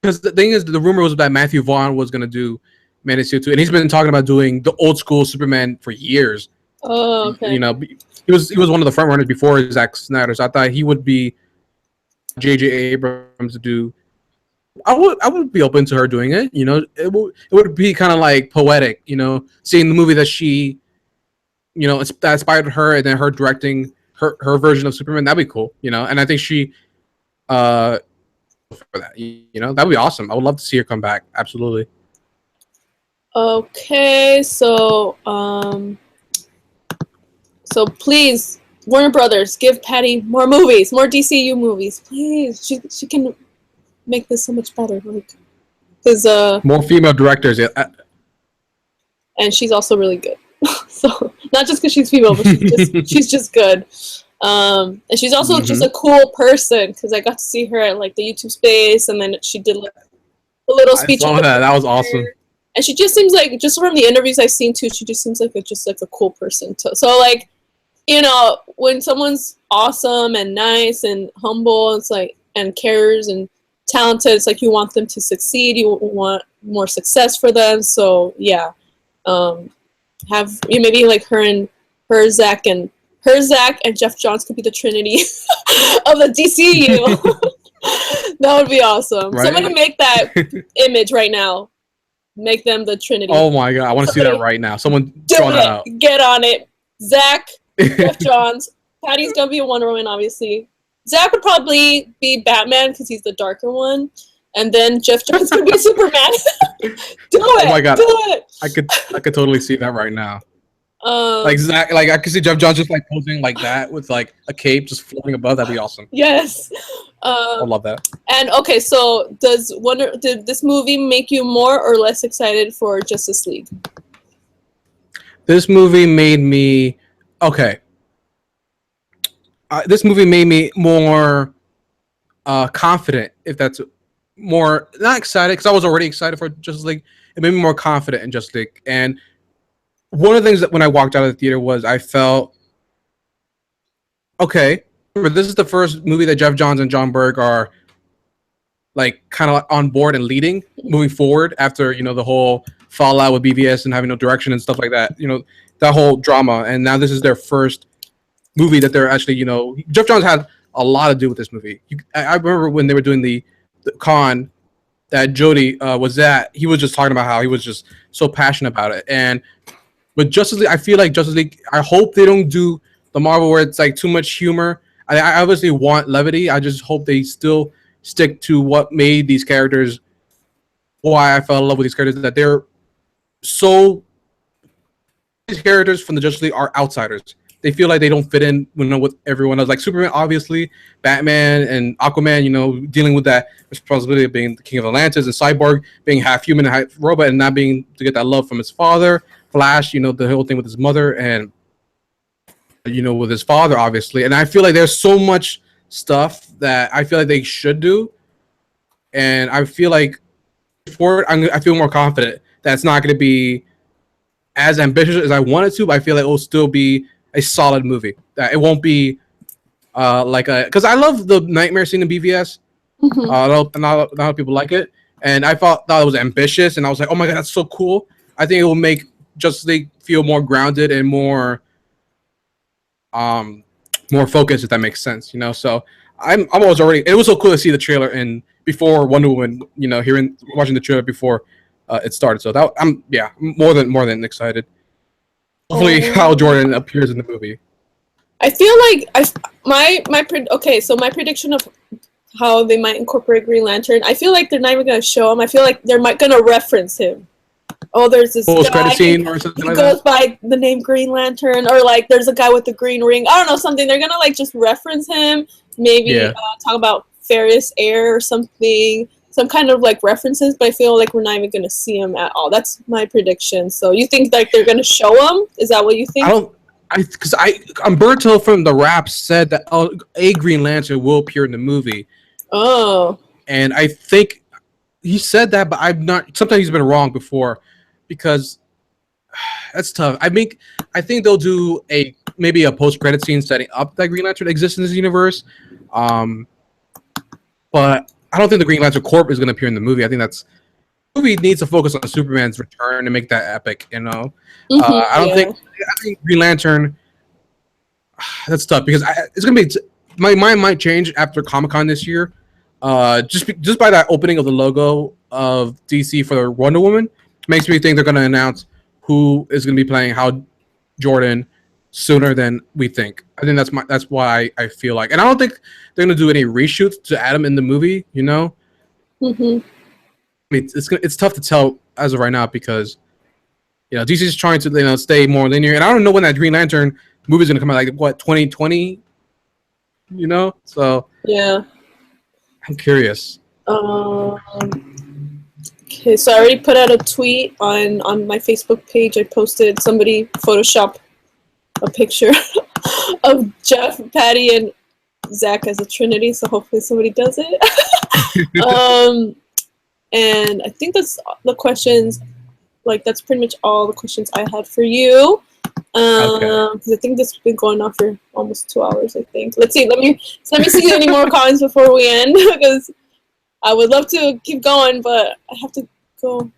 [SPEAKER 1] because the thing is, the rumor was that Matthew Vaughn was gonna do Man of Steel 2, and he's been talking about doing the old school Superman for years.
[SPEAKER 2] Oh, okay.
[SPEAKER 1] You know, he was one of the front runners before Zack Snyder, so I thought he would be J.J. Abrams to do. I would be open to her doing it. You know, it would be kind of like poetic. You know, seeing the movie that she, you know, that inspired her, and then her directing her version of Superman. That'd be cool. You know, and I think she, for that, you know, that'd be awesome. I would love to see her come back. Absolutely.
[SPEAKER 2] Okay, so please, Warner Brothers, give Patty more movies, more DCU movies, please. She can make this so much better, like, because
[SPEAKER 1] more female directors. Yeah.
[SPEAKER 2] And she's also really good. So not just because she's female, but she's just good. And she's also just a cool person, because I got to see her at like the YouTube space, and then she did like a little speech.
[SPEAKER 1] I saw that. That was awesome.
[SPEAKER 2] And she just seems like, just from the interviews I've seen too, she just seems like a cool person too. So like, you know, when someone's awesome and nice and humble, it's like, and cares and talented, it's like you want them to succeed. You want more success for them. So yeah, maybe like Zach and Jeff Johns could be the Trinity of the DCU. That would be awesome. Right? Somebody make that image right now. Make them the Trinity.
[SPEAKER 1] Oh my god, I want to see that right now. Someone draw that out.
[SPEAKER 2] Get on it. Zach, Jeff Johns. Patty's gonna be a Wonder Woman, obviously. Zach would probably be Batman because he's the darker one, and then Jeff Johns could be Superman. Do it. Oh my god, do it.
[SPEAKER 1] I could totally see that right now. Like Zach, like I could see Jeff Johns just like posing like that with like a cape just floating above. That'd be awesome.
[SPEAKER 2] Yes.
[SPEAKER 1] I love that.
[SPEAKER 2] And okay, so did this movie make you more or less excited for Justice League?
[SPEAKER 1] This movie made me okay. this movie made me more confident, if that's more not excited, because I was already excited for Justice League. It made me more confident in Justice League. And one of the things that when I walked out of the theater was I felt okay. Remember, this is the first movie that Jeff Johns and John Berg are like kind of on board and leading, moving forward after the whole fallout with BVS and having no direction and stuff like that. That whole drama, and now this is their first movie that they're actually. Jeff Johns had a lot to do with this movie. I remember when they were doing the con that Jody was at. He was just talking about how he was just so passionate about it. And with Justice League, I feel like Justice League. I hope they don't do the Marvel where it's like too much humor. I obviously want levity. I just hope they still stick to what made these characters. Why I fell in love with these characters, that they're so. These characters from the Justice League are outsiders. They feel like they don't fit in, with everyone else. Like Superman, obviously, Batman and Aquaman, dealing with that responsibility of being the king of Atlantis, and Cyborg being half human and half robot, and not being to get that love from his father. Flash, the whole thing with his mother, and with his father, obviously. And I feel like there's so much stuff that I feel like they should do, and I feel like for it, I feel more confident that it's not going to be as ambitious as I wanted to, but I feel like it will still be a solid movie. That it won't be because I love the nightmare scene in BVS. Not a lot of people like it, and I thought it was ambitious, and I was like, oh my god, that's so cool. I think it will make Justice League feel more grounded and more focused, if that makes sense. So I was already. It was so cool to see the trailer and before Wonder Woman. Watching the trailer before it started. So that I'm more than excited. Hopefully, Hal Jordan appears in the movie.
[SPEAKER 2] I feel like my prediction of how they might incorporate Green Lantern. I feel like they're not even gonna show him. I feel like they're gonna reference him. Oh, there's this guy.
[SPEAKER 1] Scene or something
[SPEAKER 2] he goes by the name Green Lantern, or like there's a guy with the green ring. I don't know, something. They're gonna like just reference him. Maybe talk about Ferris Air or something. Some kind of like references, but I feel like we're not even gonna see him at all. That's my prediction. So you think like they're gonna show him? Is that what you think?
[SPEAKER 1] Because Umberto from the Rap said that a Green Lantern will appear in the movie.
[SPEAKER 2] Oh.
[SPEAKER 1] And I think he said that, but I'm not. Sometimes he's been wrong before, because that's tough. I think they'll do maybe a post-credit scene setting up that Green Lantern exists in this universe. But I don't think the Green Lantern Corp is going to appear in the movie. I think the movie needs to focus on Superman's return and make that epic. I think Green Lantern. That's tough because it's going to be. My mind might change after Comic-Con this year. Just by that opening of the logo of DC for the Wonder Woman makes me think they're going to announce who is going to be playing Hal Jordan sooner than we think. I think that's why I feel like, and I don't think they're going to do any reshoots to add him in the movie. It's tough to tell as of right now because DC is trying to stay more linear, and I don't know when that Green Lantern movie is going to come out. Like what, 2020? So
[SPEAKER 2] yeah.
[SPEAKER 1] I'm curious.
[SPEAKER 2] Okay, so I already put out a tweet on my Facebook page. I posted somebody Photoshop a picture of Jeff, Patty, and Zach as a trinity. So hopefully somebody does it. And I think that's the questions. Like that's pretty much all the questions I had for you. Because I think this has been going on for almost 2 hours. I think. Let's see. Let me see any more comments before we end, because I would love to keep going, but I have to go.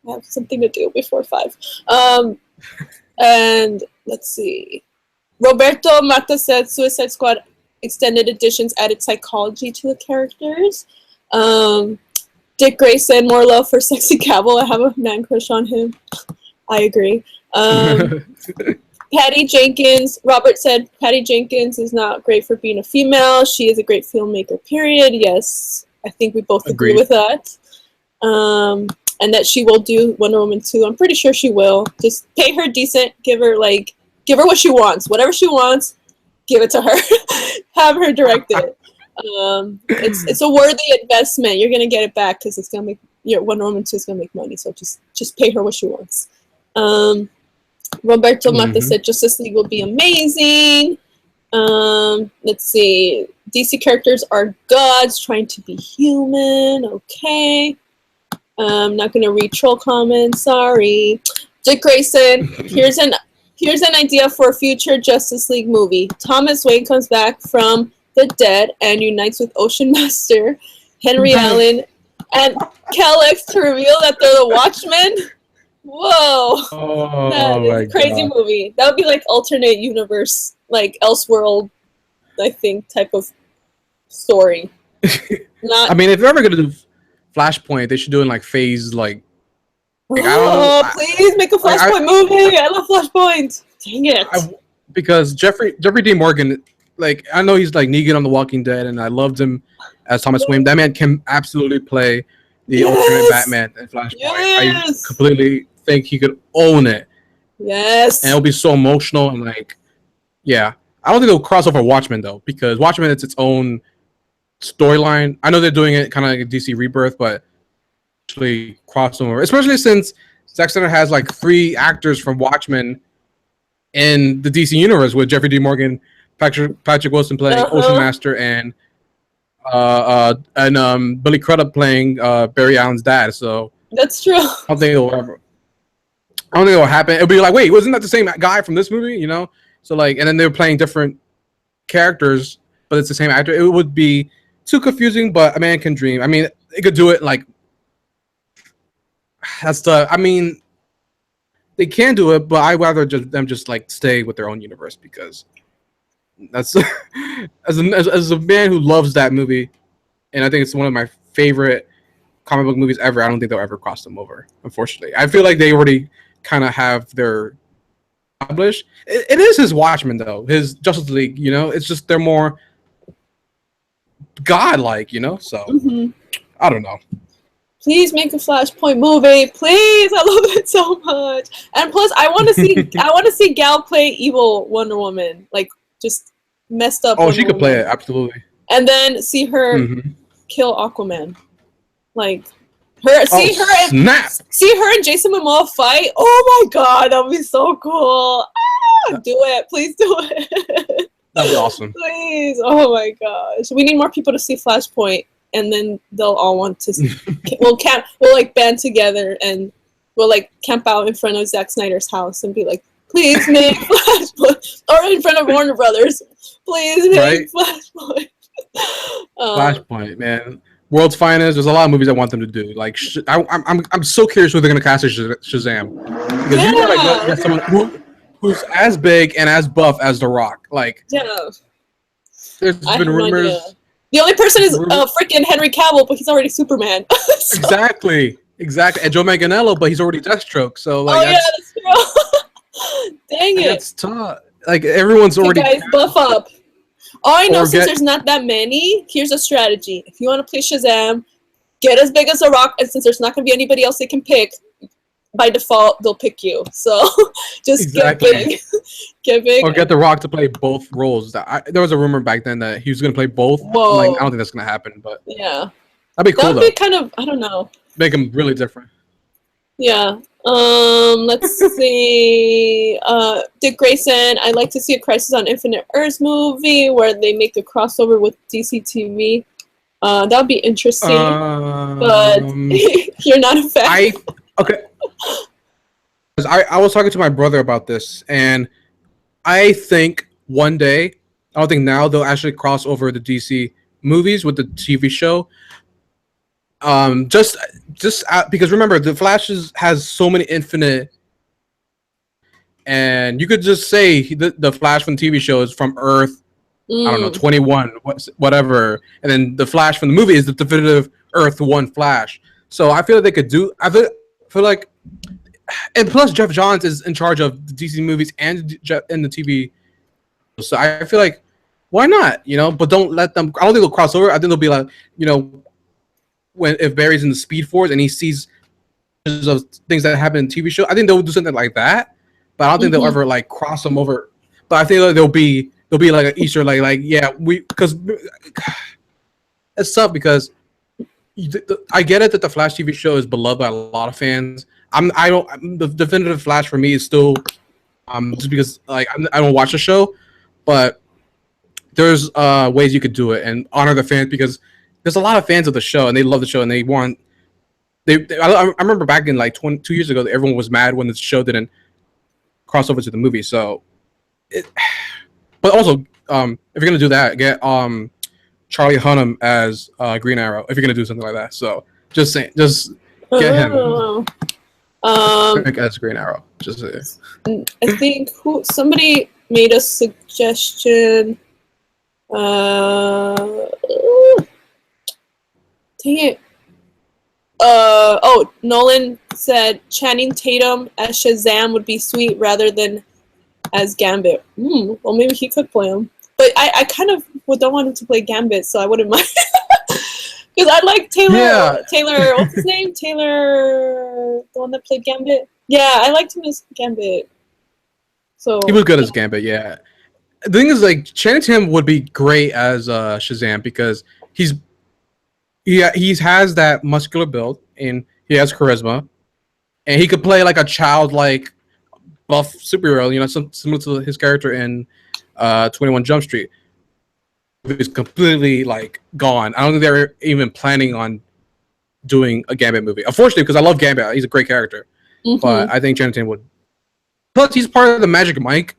[SPEAKER 2] I have something to do before 5. And let's see. Roberto Mata said Suicide Squad extended editions added psychology to the characters. Dick Gray said more love for Sexy Cavill. I have a man crush on him. I agree. Patty Jenkins. Robert said Patty Jenkins is not great for being a female. She is a great filmmaker, period. Yes, I think we both agree with that. And that she will do Wonder Woman 2. I'm pretty sure she will. Just pay her decent. Give her what she wants. Whatever she wants, give it to her. Have her direct it. It's a worthy investment. You're gonna get it back because it's gonna make Wonder Woman 2 is gonna make money. So just pay her what she wants. Roberto Mata said Justice League will be amazing. Let's see. DC characters are gods trying to be human. Okay. Not gonna read troll comments. Sorry. Dick Grayson. Here's an idea for a future Justice League movie. Thomas Wayne comes back from the dead and unites with Ocean Master, Henry Allen, and Kal-El to reveal that they're the Watchmen. Whoa.
[SPEAKER 1] Oh
[SPEAKER 2] That is
[SPEAKER 1] my
[SPEAKER 2] a crazy
[SPEAKER 1] God.
[SPEAKER 2] movie. That would be like alternate universe, like Elseworld, I think, type of story. Not.
[SPEAKER 1] I mean, if they're ever gonna do Flashpoint, they should do it in like phase like I don't know.
[SPEAKER 2] Please make a Flashpoint movie. I love Flashpoint. Dang it.
[SPEAKER 1] Because Jeffrey Dean Morgan, like I know he's like Negan on The Walking Dead, and I loved him as Thomas Wayne. That man can absolutely play the alternate Batman and Flashpoint.
[SPEAKER 2] Yes.
[SPEAKER 1] I completely think he could own it.
[SPEAKER 2] Yes.
[SPEAKER 1] And it'll be so emotional and like, yeah. I don't think they'll cross over Watchmen though, because Watchmen it's its own storyline. I know they're doing it kind of like a DC Rebirth, but actually cross over, especially since Zack Snyder has like 3 actors from Watchmen in the DC universe with Jeffrey D. Morgan, Patrick Wilson playing Ocean Master, and Billy Crudup playing Barry Allen's dad. So
[SPEAKER 2] that's true.
[SPEAKER 1] I don't think it'll happen. It'll be like, wait, wasn't that the same guy from this movie? You know? So like, and then they're playing different characters, but it's the same actor. It would be too confusing, but a man can dream. I mean, it could do it like I mean, they can do it, but I'd rather them just like stay with their own universe, because that's as a man who loves that movie, and I think it's one of my favorite comic book movies ever. I don't think they'll ever cross them over. Unfortunately, I feel like they already kind of have their established. It is his Watchmen though, his Justice League. You know, it's just they're more godlike. You know, so I don't know.
[SPEAKER 2] Please make a Flashpoint movie, please. I love it so much. And plus, I want to see Gal play evil Wonder Woman, like just messed up.
[SPEAKER 1] Oh,
[SPEAKER 2] Wonder
[SPEAKER 1] she could play
[SPEAKER 2] Woman.
[SPEAKER 1] it absolutely.
[SPEAKER 2] And then see her kill Aquaman, like her. See her and Jason Momoa fight. Oh my God, that would be so cool. Do it, please do it.
[SPEAKER 1] That'd be awesome.
[SPEAKER 2] Please, oh my gosh, we need more people to see Flashpoint. And then they'll all want to. We'll like band together and we'll like camp out in front of Zack Snyder's house and be like, "Please make Flashpoint," or in front of Warner Brothers, "Please make Flashpoint."
[SPEAKER 1] Flashpoint, man, world's finest. There's a lot of movies I want them to do. Like, I'm so curious who they're gonna cast as Shazam, because you gotta get someone who's as big and as buff as The Rock. Like, there's been rumors.
[SPEAKER 2] The only person is freaking Henry Cavill, but he's already Superman. So. Exactly.
[SPEAKER 1] And Joe Manganiello, but he's already Deathstroke. So like,
[SPEAKER 2] that's true. Dang it.
[SPEAKER 1] That's tough. Like everyone's already.
[SPEAKER 2] Guys, buff up. All I know, since there's not that many, here's a strategy. If you want to play Shazam, get as big as The Rock, and since there's not going to be anybody else they can pick, by default, they'll pick you. So just get big. Get big.
[SPEAKER 1] Or get The Rock to play both roles. There was a rumor back then that he was going to play both.
[SPEAKER 2] Whoa.
[SPEAKER 1] Like, I don't think that's going to happen, but
[SPEAKER 2] yeah,
[SPEAKER 1] that'd be cool.
[SPEAKER 2] That would be kind of, I don't know.
[SPEAKER 1] Make him really different.
[SPEAKER 2] Yeah. Let's see. Dick Grayson. I'd like to see a Crisis on Infinite Earths movie where they make a crossover with DC TV. That would be interesting. But you're not a fan.
[SPEAKER 1] Okay. I was talking to my brother about this, and I think one day, I don't think now, they'll actually cross over the DC movies with the TV show. Just because remember, the Flash has so many infinite, and you could just say the Flash from the TV show is from Earth, I don't know, 21, whatever, and then the Flash from the movie is the definitive Earth 1 Flash. So I feel like they could do. I feel like, and plus Jeff Johns is in charge of the DC movies and the TV. So I feel like, why not? You know, but don't let them. I don't think they'll cross over. I think they'll be like, you know, if Barry's in the Speed Force and he sees of things that happen in TV show, I think they'll do something like that. But I don't think they'll ever like cross them over. But I think like they'll be like an Easter, like yeah, because it's tough because I get it that the Flash TV show is beloved by a lot of fans. The definitive Flash for me is still just because like I don't watch the show, but there's ways you could do it and honor the fans, because there's a lot of fans of the show and they love the show and they want. I remember back in like 22 years ago, everyone was mad when the show didn't cross over to the movie. So, but also, if you're gonna do that, get Charlie Hunnam as Green Arrow. If you're gonna do something like that, so just saying, just get him as Green Arrow. Just
[SPEAKER 2] I think somebody made a suggestion. Dang it. Nolan said Channing Tatum as Shazam would be sweet rather than as Gambit. Well, maybe he could play him. But I kind of don't want him to play Gambit, so I wouldn't mind. Because I like Taylor.
[SPEAKER 1] Yeah.
[SPEAKER 2] Taylor, what's his name? Taylor, the one that played Gambit. Yeah, I liked him as Gambit. So
[SPEAKER 1] he was good as Gambit. Yeah. The thing is, like, Channing Tatum would be great as Shazam because he has that muscular build and he has charisma, and he could play like a childlike buff superhero, you know, similar to his character in 21 Jump Street. He's completely like gone. I don't think they're even planning on doing a Gambit movie. Unfortunately, because I love Gambit, he's a great character. But I think Channing Tatum would. Plus, he's part of the Magic Mike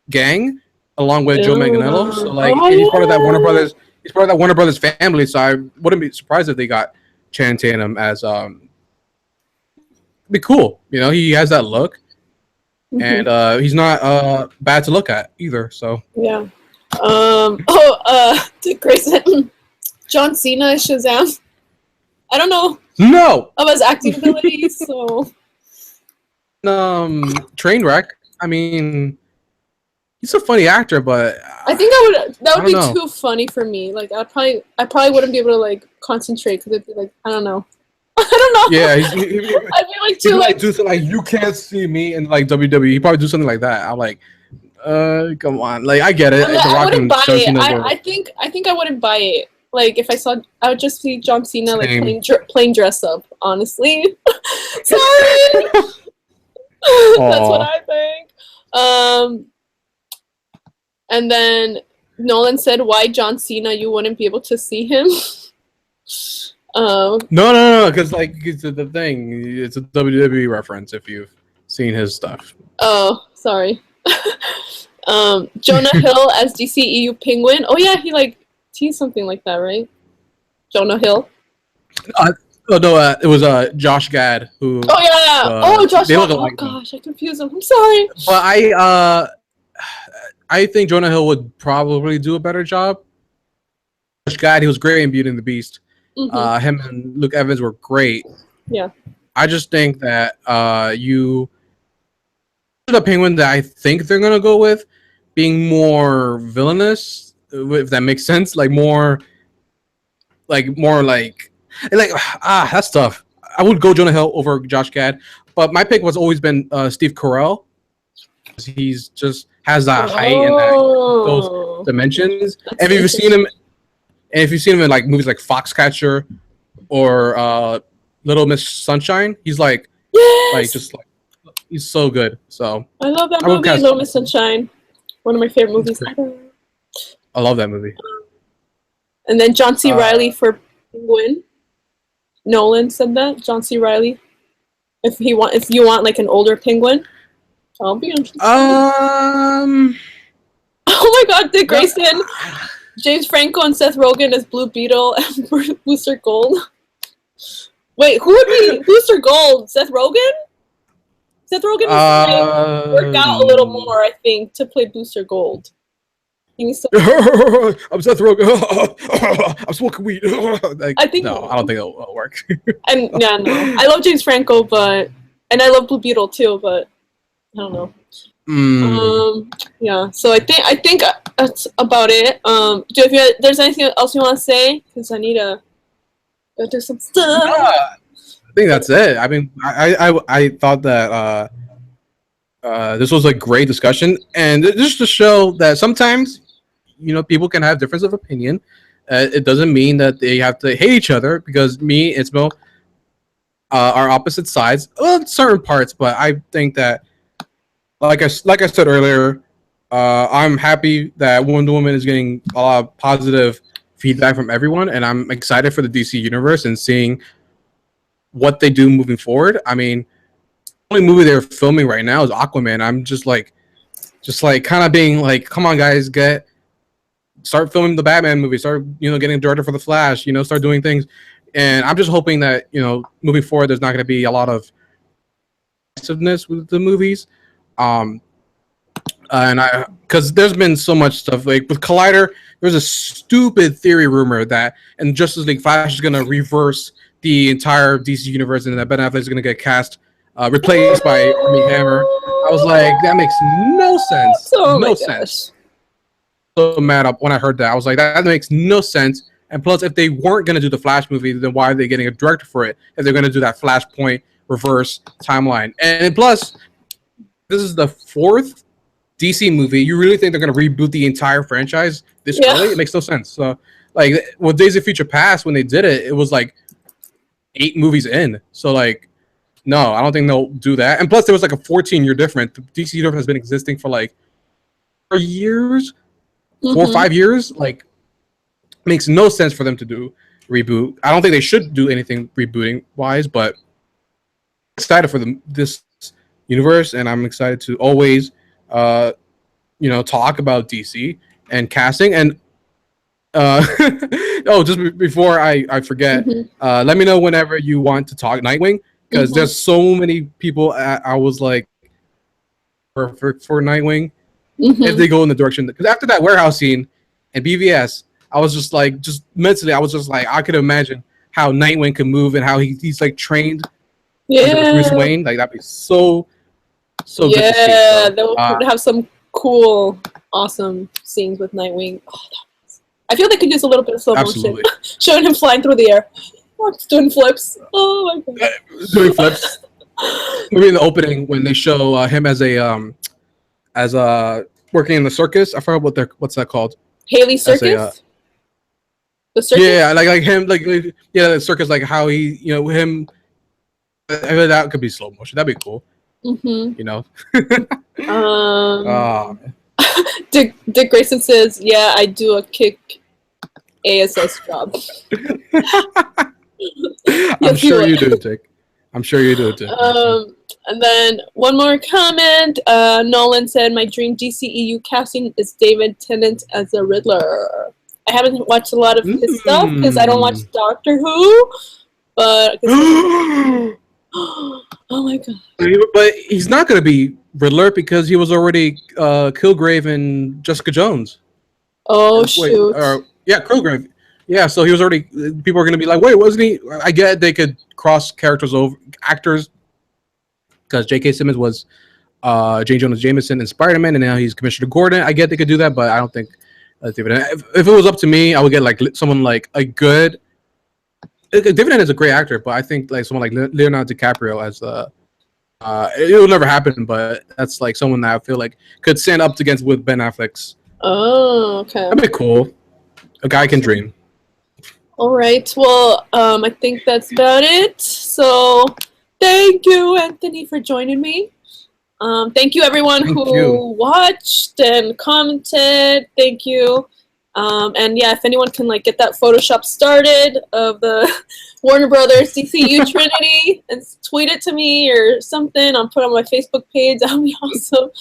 [SPEAKER 1] gang, along with Joe Manganiello. So, like, he's part of that Warner Brothers. He's part of that Warner Brothers family. So, I wouldn't be surprised if they got Channing Tatum as be cool. You know, he has that look, and he's not bad to look at either. So
[SPEAKER 2] yeah. Dick Grayson, John Cena is Shazam. I don't know.
[SPEAKER 1] No.
[SPEAKER 2] Of his acting abilities, so.
[SPEAKER 1] Trainwreck. I mean, he's a funny actor, but
[SPEAKER 2] I think that would be too funny for me. Like, I probably wouldn't be able to like concentrate because it'd be like, I don't know. I don't know.
[SPEAKER 1] Yeah,
[SPEAKER 2] I'd be like too like
[SPEAKER 1] do something like you can't see me in like WWE. He probably do something like that. I'm like, come on. Like, I get it.
[SPEAKER 2] I wouldn't buy it. I think I wouldn't buy it. Like, if I saw, I would just see John Cena like playing dress up. Honestly, sorry. That's what I think. And then Nolan said, "Why John Cena? You wouldn't be able to see him."
[SPEAKER 1] No, because like it's the thing. It's a WWE reference if you've seen his stuff.
[SPEAKER 2] Oh, sorry. Jonah Hill as DCEU Penguin. Oh yeah, he like teased something like that, right? Jonah Hill.
[SPEAKER 1] It was Josh Gad who.
[SPEAKER 2] Oh yeah. Josh Gad. Oh gosh, I confused him. I'm sorry.
[SPEAKER 1] But I think Jonah Hill would probably do a better job. Josh Gad, he was great in Beauty and the Beast. Him and Luke Evans were great.
[SPEAKER 2] Yeah.
[SPEAKER 1] I just think that the Penguin that I think they're gonna go with being more villainous, if that makes sense. More like that's tough. I would go Jonah Hill over Josh Gad, but my pick was always been Steve Carell. He's just has that height and those dimensions. And if you've seen him in like movies like Foxcatcher or Little Miss Sunshine, he's like, he's so good. So
[SPEAKER 2] I love that movie, Little Miss Sunshine. One of my favorite movies ever.
[SPEAKER 1] I love that movie.
[SPEAKER 2] And then John C. Reilly for Penguin. Nolan said that John C. Reilly. If you want like an older Penguin, I'll be interested.
[SPEAKER 1] Oh
[SPEAKER 2] my God, Dick Grayson, James Franco, and Seth Rogen as Blue Beetle and Booster Gold. Wait, who would be Booster Gold? Seth Rogen? Seth Rogen needs to work out a little more, I think, to play Booster Gold. I'm
[SPEAKER 1] Seth Rogen. I'm smoking weed. I don't think it'll work.
[SPEAKER 2] No. I love James Franco, and I love Blue Beetle too, but I don't know. Yeah. So I think that's about it. If there's anything else you want to say? Because I need to go do some stuff.
[SPEAKER 1] I think that's it. I mean, I thought that this was a great discussion, and just to show that sometimes, people can have difference of opinion. It doesn't mean that they have to hate each other, because me and Itzmoe are opposite sides on certain parts. But I think that, like I said earlier, I'm happy that Wonder Woman is getting a lot of positive feedback from everyone, and I'm excited for the DC universe and seeing what they do moving forward. I mean, the only movie they're filming right now is Aquaman. I'm just like kind of being like, come on, guys, start filming the Batman movie, start getting a director for the Flash, start doing things, and I'm just hoping that moving forward, there's not going to be a lot of aggressiveness with the movies. And because there's been so much stuff like with Collider, there's a stupid theory rumor that in Justice League Flash is going to reverse the entire DC universe and that Ben Affleck is going to get replaced by Armie Hammer. I was like, that makes no sense.
[SPEAKER 2] Oh
[SPEAKER 1] no
[SPEAKER 2] my
[SPEAKER 1] sense.
[SPEAKER 2] gosh.
[SPEAKER 1] So mad up when I heard that. I was like, that makes no sense. And plus, if they weren't going to do the Flash movie, then why are they getting a director for it? If they're going to do that Flashpoint reverse timeline, and plus, this is the fourth DC movie. You really think they're going to reboot the entire franchise this early? It makes no sense. So, like, with Days of Future Past, when they did it, it was like 8 movies in. So, like, no, I don't think they'll do that. And plus, there was like a 14-year difference. The DC universe has been existing for like 4 years, 4 or 5 years. Like, makes no sense for them to do reboot. I don't think they should do anything rebooting wise, but I'm excited for this universe, and I'm excited to always talk about DC and casting. And just before I forget, let me know whenever you want to talk Nightwing, because there's so many people I was like perfect for Nightwing if they go in the direction, because after that warehouse scene and BVS, I was just mentally, I was just like, I could imagine how Nightwing can move and how he's like trained under Bruce Wayne. Like, that'd be so good to see.
[SPEAKER 2] Yeah, they would have some cool, awesome scenes with Nightwing. I feel they could use a little bit of slow motion, showing him flying through the air, doing flips. Oh my god,
[SPEAKER 1] doing flips. Maybe in the opening when they show him as working in the circus. I forgot what's that called.
[SPEAKER 2] Haley Circus. The circus?
[SPEAKER 1] Yeah, like him, the circus, like how he, him. I mean, that could be slow motion. That'd be cool.
[SPEAKER 2] Dick Grayson says, "Yeah, I do a kick ASS job."
[SPEAKER 1] I'm sure you do, Dick. I'm sure you do, Dick.
[SPEAKER 2] And then one more comment. Nolan said, "My dream DCEU casting is David Tennant as the Riddler." I haven't watched a lot of his stuff because I don't watch Doctor Who, but oh my god!
[SPEAKER 1] But he's not going to be Riddler because he was already Kilgrave in Jessica Jones.
[SPEAKER 2] Oh shoot!
[SPEAKER 1] Kilgrave. Yeah, so he was already. People are going to be like, "Wait, wasn't he?" I get they could cross characters over actors because J.K. Simmons was J. Jonah Jameson in Spider-Man, and now he's Commissioner Gordon. I get they could do that, but I don't think. If it was up to me, I would get like someone like a good. Dividend is a great actor, but I think like someone like Leonardo DiCaprio as it will never happen, but that's like someone that I feel like could stand up against with Ben Affleck's.
[SPEAKER 2] Oh, okay.
[SPEAKER 1] That'd be cool. A guy can dream.
[SPEAKER 2] All right. Well, I think that's about it. So, thank you, Anthony, for joining me. Thank you, everyone who watched and commented. Thank you. And yeah, if anyone can like get that Photoshop started of the Warner Brothers DCU Trinity and tweet it to me or something, I'll put it on my Facebook page. That would be awesome.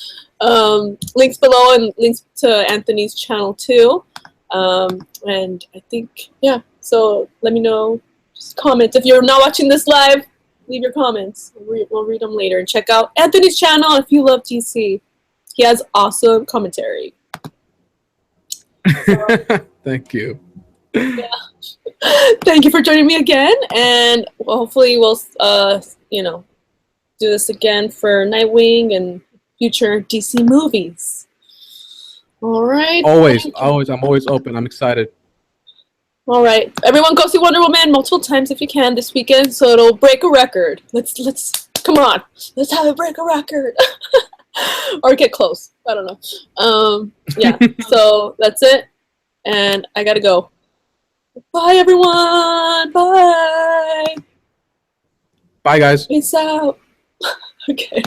[SPEAKER 2] Links below and links to Anthony's channel too. And I think, yeah, so let me know. Just comment. If you're not watching this live, leave your comments. We'll read them later. And check out Anthony's channel if you love DC. He has awesome commentary. So,
[SPEAKER 1] thank you.
[SPEAKER 2] Yeah. Thank you for joining me again, and hopefully we'll do this again for Nightwing and future DC movies. All right.
[SPEAKER 1] Always, I'm always open. I'm excited.
[SPEAKER 2] All right, everyone, go see Wonder Woman multiple times if you can this weekend, so it'll break a record. Let's come on, let's have it break a record. Or get close. I don't know. Yeah. So that's it, and I gotta go. Bye, everyone. Bye.
[SPEAKER 1] Bye, guys.
[SPEAKER 2] Peace out. Okay.